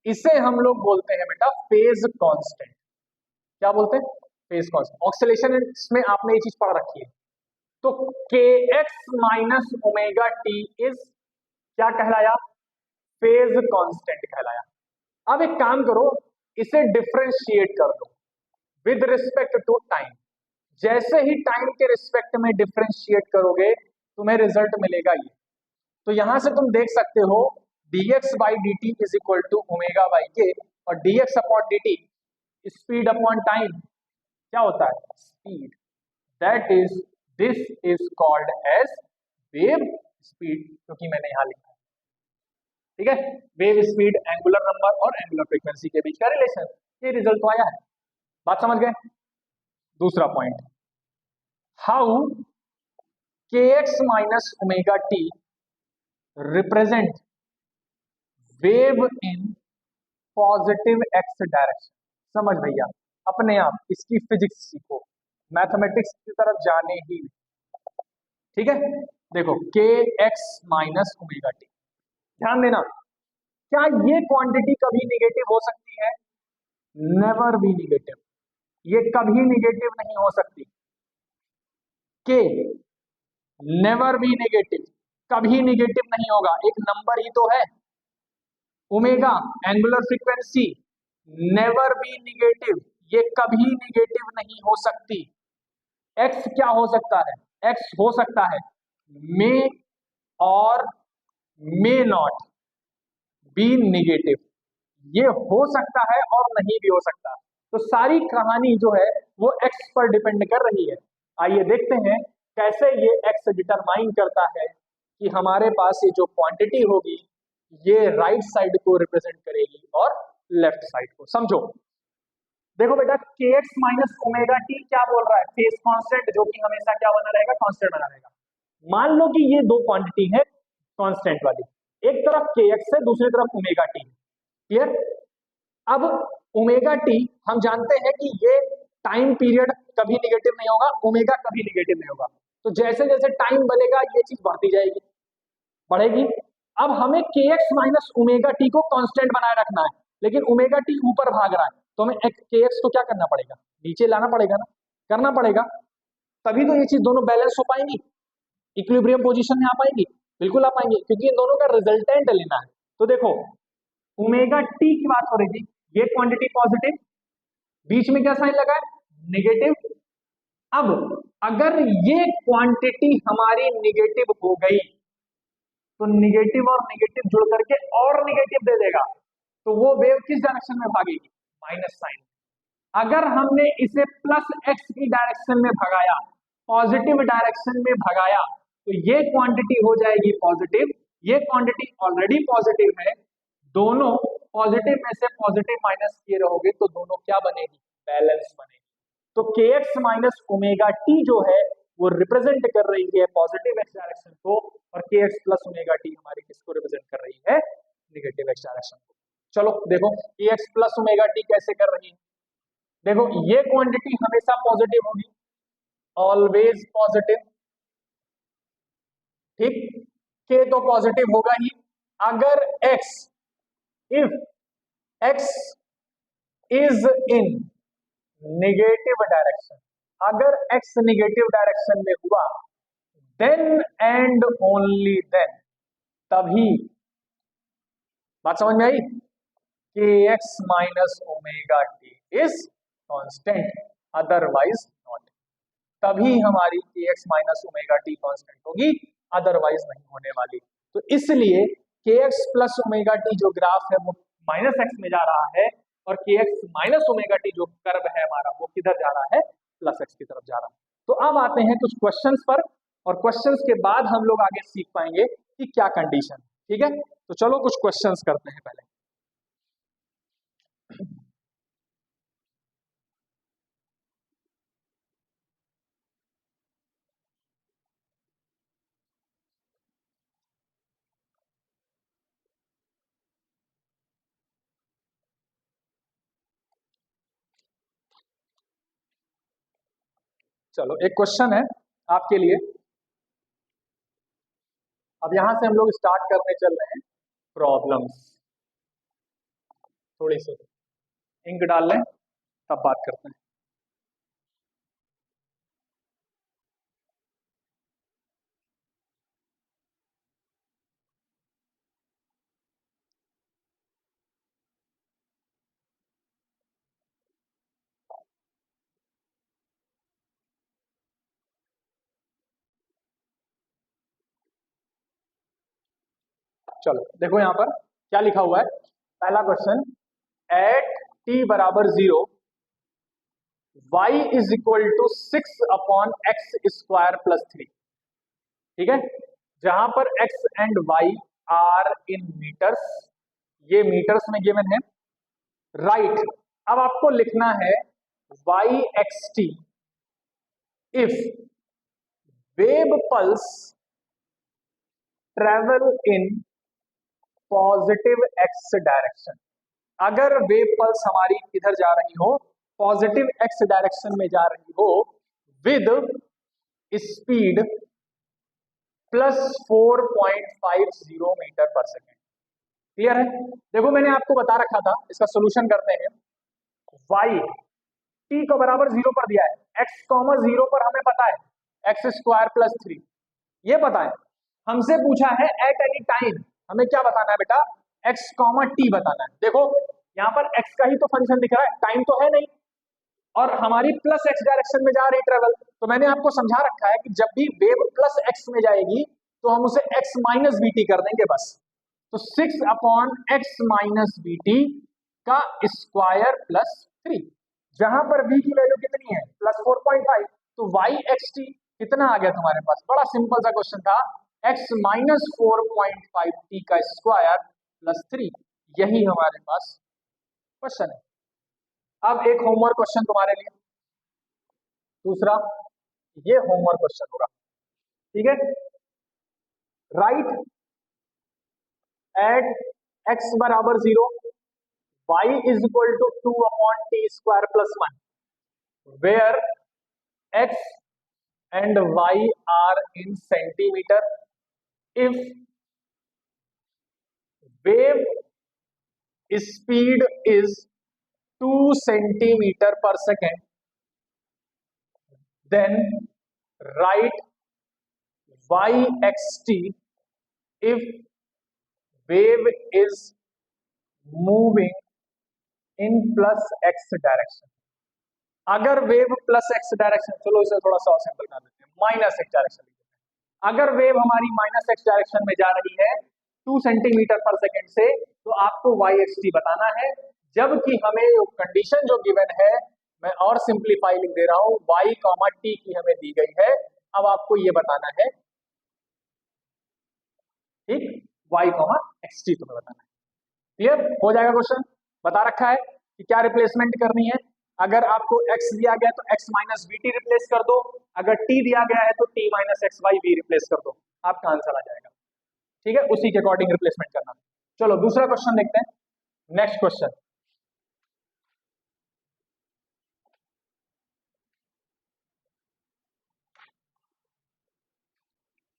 इसे हम लोग बोलते हैं बेटा फेज कांस्टेंट। क्या बोलते हैं? Phase constant. ऑक्सीलेशन में आपने ये चीज पढ़ रखी है। तो के x minus omega T is क्या कहलाया? फेज कांस्टेंट कहलाया। अब एक काम करो, इसे डिफरेंशिएट कर दो विद रिस्पेक्ट टू टाइम। जैसे ही टाइम के रिस्पेक्ट में डिफरेंशिएट करोगे तुम्हें रिजल्ट मिलेगा ये। तो यहां से तुम देख सकते हो dx by d t is equal to omega by k, और dx upon d t speed upon time क्या होता है? Speed. That is this is called as wave speed, क्योंकि मैंने यहां लिखा है। ठीक है, वेव स्पीड, एंगुलर नंबर और एंगुलर फ्रीक्वेंसी के बीच का रिलेशन, ये रिजल्ट तो आया है। बात समझ गए? दूसरा पॉइंट, हाउ के x minus omega T represent wave in positive x direction. समझ भैया, अपने आप इसकी फिजिक्स सीखो, मैथमेटिक्स की तरफ जाने ही नहीं। ठीक है, देखो के एक्स माइनस ओमेगा टी, ध्यान देना, क्या ये क्वांटिटी कभी निगेटिव हो सकती है? नेवर बी निगेटिव, ये कभी निगेटिव नहीं हो सकती। के नेवर बी निगेटिव, कभी निगेटिव नहीं होगा, एक नंबर ही तो है। Omega angular frequency never be negative, ये कभी निगेटिव नहीं हो सकती। एक्स क्या हो सकता है? एक्स हो सकता है मे और मे नॉट बी निगेटिव, ये हो सकता है और नहीं भी हो सकता। तो सारी कहानी जो है वो एक्स पर डिपेंड कर रही है। आइए देखते हैं कैसे ये एक्स डिटरमाइन करता है कि हमारे पास ये जो क्वांटिटी होगी ये राइट साइड को रिप्रेजेंट करेगी और लेफ्ट साइड को। समझो, देखो बेटा के एक्स माइनस ओमेगा टी क्या बोल रहा है? फेज कांस्टेंट, जो कि हमेशा क्या बना रहेगा? कांस्टेंट बना रहेगा। मान लो कि ये दो क्वांटिटी है कांस्टेंट वाली, एक तरफ के एक्स है, दूसरी तरफ ओमेगा टी। क्लियर? अब ओमेगा टी हम जानते हैं कि ये टाइम पीरियड कभी निगेटिव नहीं होगा, ओमेगा कभी निगेटिव नहीं होगा। तो जैसे जैसे टाइम बढ़ेगा ये चीज बढ़ती जाएगी, बढ़ेगी। अब हमें के एक्स माइनस ओमेगा टी को कांस्टेंट बनाए रखना है, लेकिन ओमेगा टी ऊपर भाग रहा है, तो हमें के एक्स को क्या करना पड़ेगा? नीचे लाना पड़ेगा ना, करना पड़ेगा, तभी तो ये चीज दोनों बैलेंस हो पाएंगी, इक्विलिब्रियम पोजीशन में आ पाएंगी। बिल्कुल आ पाएंगे, क्योंकि इन दोनों का रिजल्टेंट लेना है। तो देखो ओमेगा टी की बात हो रही थी, ये क्वांटिटी पॉजिटिव, बीच में क्या साइन लगा है? निगेटिव। अब अगर ये क्वांटिटी हमारी निगेटिव हो गई तो निगेटिव और निगेटिव जुड़ करके और निगेटिव दे देगा, तो वो वेव किस डायरेक्शन में भागेगी? Minus sign. अगर हमने इसे प्लस एक्स की डायरेक्शन में भगाया, पॉजिटिव डायरेक्शन में भगाया, तो ये क्वांटिटी हो जाएगी पॉजिटिव, ये क्वांटिटी ऑलरेडी पॉजिटिव है। दोनों पॉजिटिव में से पॉजिटिव माइनस किए रहोगे तो दोनों क्या बनेगी? बैलेंस बनेगी। तो के एक्स माइनस ओमेगा टी जो है वो रिप्रेजेंट कर रही है पॉजिटिव एक्स डायरेक्शन को, और के एक्स प्लस ओमेगा टी हमारी किसको रिप्रेजेंट कर रही है? निगेटिव एक्स डायरेक्शन को। चलो देखो के एक्स प्लस ओमेगा टी कैसे कर रही है। देखो ये क्वांटिटी हमेशा पॉजिटिव होगी, ऑलवेज पॉजिटिव। ठीक, के तो पॉजिटिव होगा ही। अगर x, if x is in negative direction, अगर x नेगेटिव डायरेक्शन में हुआ, देन एंड ओनली देन, तभी, बात समझ में आई, के x minus omega T is constant, otherwise not. तभी हमारी के x minus omega T constant होगी, अदरवाइज नहीं होने वाली। तो इसलिए के एक्स प्लस ओमेगा टी जो ग्राफ है वो माइनस एक्स में जा रहा है, और के एक्स माइनस ओमेगा टी जो कर्व है हमारा वो किधर जा रहा है? प्लस एक्स की तरफ जा रहा है। तो अब आते हैं कुछ क्वेश्चंस पर, और क्वेश्चंस के बाद हम लोग आगे सीख पाएंगे कि क्या कंडीशन। ठीक है, तो चलो कुछ क्वेश्चंस करते हैं पहले। चलो एक क्वेश्चन है आपके लिए। अब यहां से हम लोग स्टार्ट करने चल रहे हैं प्रॉब्लम्स। थोड़ी सी इंक डाल लें तब बात करते हैं। चलो देखो यहां पर क्या लिखा हुआ है। पहला क्वेश्चन, एट टी बराबर 0 y is equal to 6/x² + 3। ठीक है, जहां पर x and y are in meters, ये मीटर्स में गिवन है। राइट, अब आपको लिखना है y x t if wave pulse travel in positive x direction. अगर वेव पल्स हमारी इधर जा रही हो, पॉजिटिव एक्स डायरेक्शन में जा रही हो, विद स्पीड +4.50 मीटर पर सेकेंड। क्लियर है? देखो मैंने आपको बता रखा था, इसका सोल्यूशन करते हैं। y t को बराबर 0 पर दिया है, x, 0 पर हमें पता है x² + 3, ये पता है। हमसे पूछा है एट एनी टाइम, हमें क्या बताना है बेटा, x, t बताना है। देखो यहाँ पर x का ही तो फंक्शन दिख रहा है, टाइम तो है नहीं, और हमारी +x डायरेक्शन में जा रही ट्रेवल। तो मैंने आपको समझा रखा है कि जब भी वेव +x में जाएगी तो हम उसे x - vt कर देंगे बस। तो 6/x - vt का स्क्वायर +3, जहां पर v की वैल्यू कितनी है, +4.5, तो y एक्स टी कितना आ गया तुम्हारे पास। बड़ा सिंपल सा क्वेश्चन था, x - 4.5 t का स्क्वायर +3, यही हमारे पास क्वेश्चन है। अब एक होमवर्क क्वेश्चन तुम्हारे लिए, दूसरा ये होमवर्क क्वेश्चन होगा। ठीक है, राइट एट x बराबर 0 y is equal to 2/t² + 1, where x and y are in centimeter, if wave speed is 2 centimeter per second, then write y xt if wave is moving in +x direction। अगर wave +x direction, चलो इसे थोड़ा सा simple कर देते हैं, -x direction. अगर wave हमारी -x डायरेक्शन में जा रही है 2 सेंटीमीटर पर सेकेंड से, तो आपको y एक्स टी बताना है। जबकि हमें कंडीशन जो गिवन है, मैं और सिंप्लीफाई लिख दे रहा हूं, y, t की हमें दी गई है। अब आपको ये बताना है, ठीक, y, एक्स टी तुम्हें बताना है। क्लियर हो जाएगा क्वेश्चन? बता रखा है कि क्या रिप्लेसमेंट करनी है। अगर आपको x दिया गया है तो x - vt रिप्लेस कर दो, अगर t दिया गया है तो t - xy v रिप्लेस कर दो, आपका आंसर आ जाएगा। ठीक है, उसी के अकॉर्डिंग रिप्लेसमेंट करना। चलो दूसरा क्वेश्चन देखते हैं, नेक्स्ट क्वेश्चन।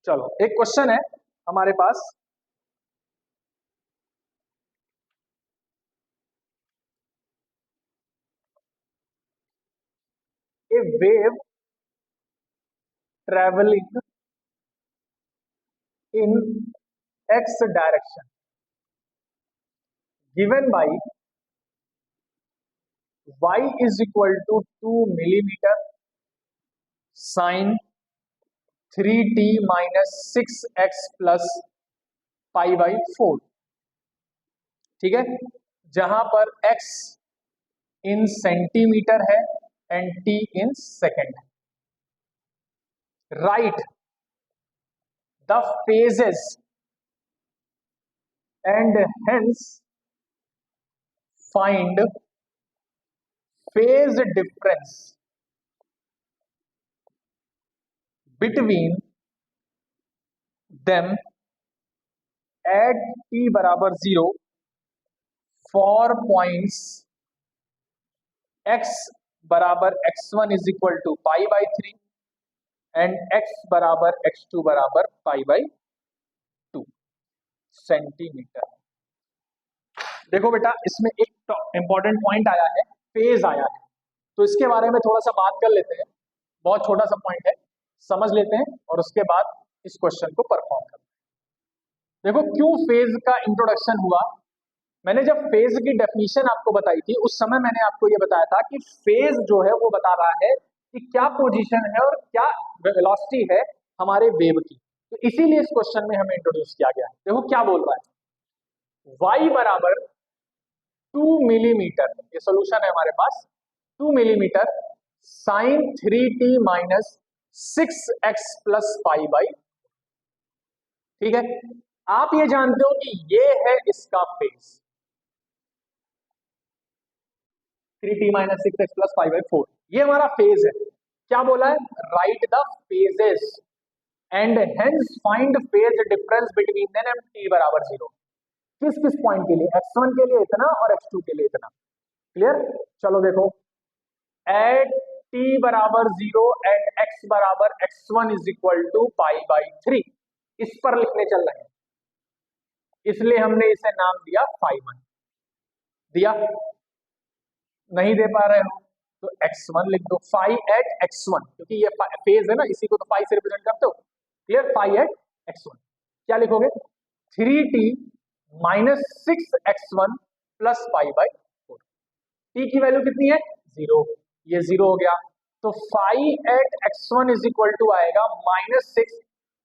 चलो एक क्वेश्चन है हमारे पास, a wave travelling in x direction given by y is equal to 2 millimetre sine 3t - 6x + π/4। ठीक है, जहां पर x इन सेंटीमीटर है एंड t इन सेकेंड है। Right the phases and hence find phase difference between them at t बराबर 0 for points x बराबर x1 is equal to π/3 and x बराबर x2 बराबर π/2 सेंटीमीटर। देखो बेटा, इसमें एक इंपॉर्टेंट पॉइंट आया है, फेज आया है, तो इसके बारे में थोड़ा सा बात कर लेते हैं। बहुत छोटा सा पॉइंट है, समझ लेते हैं और उसके बाद इस क्वेश्चन को परफॉर्म करते हैं। देखो, क्यों फेज का इंट्रोडक्शन हुआ। मैंने जब फेज की डेफिनेशन आपको बताई थी, उस समय मैंने आपको ये बताया था कि फेज जो है वो बता रहा है कि क्या पोजीशन है और क्या वेलोसिटी है हमारे वेव की। तो इसीलिए इस क्वेश्चन में हमें इंट्रोड्यूस किया गया है। देखो क्या बोल रहा है, y बराबर 2 मिलीमीटर, ये सोल्यूशन है हमारे पास, 2 millimetre sine 3t minus 6x plus π/, ठीक है। आप ये जानते हो कि ये है इसका phase, 3t minus 6x plus π/4, ये हमारा फेज है। क्या बोला है, right the phases and hence find phase difference between them and t बराबर 0। किस किस पॉइंट के लिए, x1 के लिए इतना और x2 के लिए इतना। क्लियर। चलो देखो, एट t बराबर 0 एंड x बराबर x1 इज इक्वल टू π/3, इस पर लिखने चल रहे हैं, इसलिए हमने इसे नाम दिया φ1। दिया, नहीं दे पा रहे हो तो x1 लिख दो, फाई एट x1, क्योंकि ये फेज है ना, इसी को तो फाई से रिप्रेजेंट करते हो। क्लियर, फाई एट x1 क्या लिखोगे, 3t minus 6x1 plus π/4। t की वैल्यू कितनी है, 0, ये 0 हो गया, तो phi at x1 is equal to आएगा माइनस 6,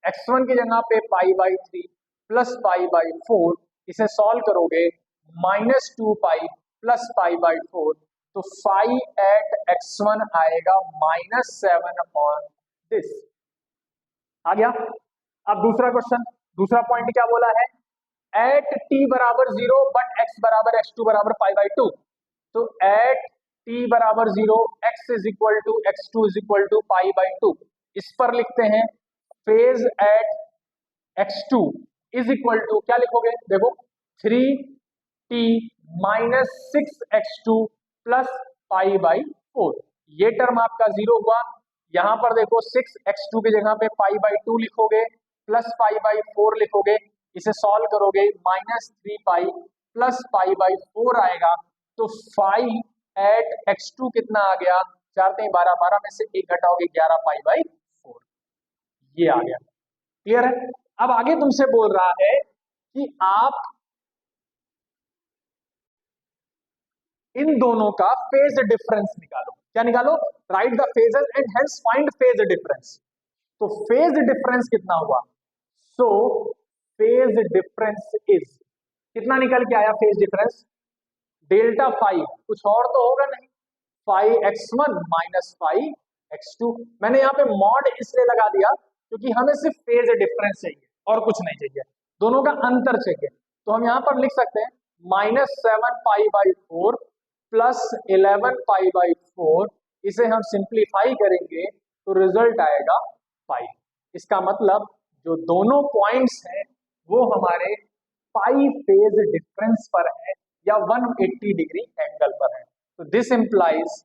x1 की जगह पे π/3 प्लस π/4, इसे सॉल्व करोगे माइनस 2π प्लस π/4, तो फाई एट x1 आएगा माइनस 7 अपॉन दिस। आ गया। अब दूसरा क्वेश्चन, दूसरा पॉइंट क्या बोला है, एट t बराबर 0 बट x बराबर x2 बराबर π/2, तो एट t बराबर 0 x is equal to x2 is equal to π/2, इस पर लिखते हैं phase at x2 is equal to, क्या लिखोगे, देखो 3t माइनस 6x2 प्लस π/4, ये टर्म आपका 0 हुआ। यहां पर देखो 6x2 की जगह पे π/2 लिखोगे प्लस π/4 लिखोगे, इसे सॉल्व करोगे माइनस 3π प्लस π/4 आएगा, तो फाई एट x2 कितना आ गया, 4 3 12, 12 में से 1 घटाओगे 11 π/4, ये आ गया। क्लियर है। अब आगे तुमसे बोल रहा है कि आप इन दोनों का फेज डिफरेंस निकालो। क्या निकालो, right the phases and hence find phase difference. तो फेज डिफरेंस कितना हुआ, सो फेज डिफरेंस इज, कितना निकल के आया फेज डिफरेंस, डेल्टा फाई, कुछ और तो होगा नहीं, phi x1 minus phi x2। मैंने यहाँ पे मॉड इसलिए लगा दिया क्योंकि हमें सिर्फ फेज डिफरेंस चाहिए और कुछ नहीं चाहिए, दोनों का अंतर चाहिए। तो हम यहाँ पर लिख सकते हैं माइनस 7π/4 प्लस 11π/4, इसे हम सिंप्लीफाई करेंगे तो रिजल्ट आएगा पाई। इसका मतलब जो दोनों पॉइंट्स हैं वो हमारे पाई फेज डिफरेंस पर है या 180 डिग्री एंगल पर है। तो this implies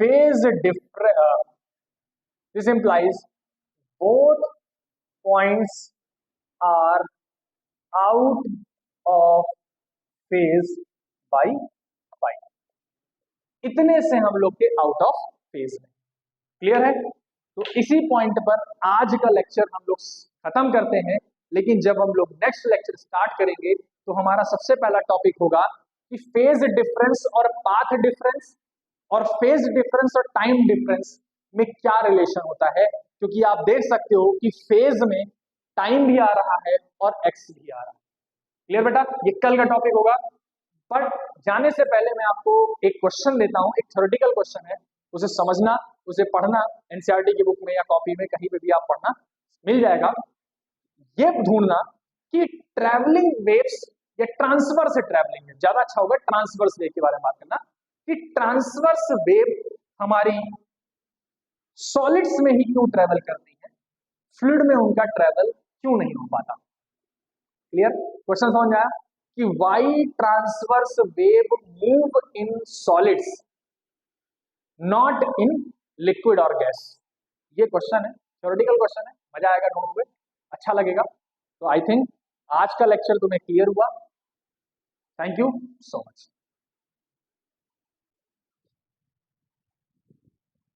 phase difference, this implies both points are out of phase by pi. इतने से हम लोग के आउट ऑफ फेज में। क्लियर है। तो इसी पॉइंट पर आज का लेक्चर हम लोग खत्म करते हैं, लेकिन जब हम लोग नेक्स्ट लेक्चर स्टार्ट करेंगे तो हमारा सबसे पहला टॉपिक होगा कि फेज डिफरेंस और पाथ डिफरेंस और फेज डिफरेंस और टाइम डिफरेंस में क्या रिलेशन होता है, क्योंकि आप देख सकते हो कि फेज में टाइम भी आ रहा है और एक्स भी आ रहा है। क्लियर बेटा, ये कल का टॉपिक होगा। बट जाने से पहले मैं आपको एक क्वेश्चन देता हूं, एक थ्योरेटिकल क्वेश्चन है, उसे समझना, उसे पढ़ना, एनसीईआरटी की बुक में या कॉपी में कहीं पे भी आप पढ़ना, मिल जाएगा। ये ढूंढना कि ट्रैवलिंग वेव्स या ट्रांसवर्स ट्रैवलिंग वेव, ज्यादा अच्छा होगा ट्रांसवर्स वेव के बारे में बात करना, कि ट्रांसवर्स वेव हमारी सॉलिड्स में ही क्यों ट्रेवल करती है, फ्लूइड में उनका ट्रेवल क्यों नहीं हो पाता। क्लियर, क्वेश्चन समझ आया कि why transverse wave move in solids not in liquid और गैस, ये क्वेश्चन है। थ्योरेटिकल क्वेश्चन है, मजा आएगा ढूंढोगे, अच्छा लगेगा। तो आई थिंक आज का लेक्चर तुम्हें क्लियर हुआ। Thank you so much.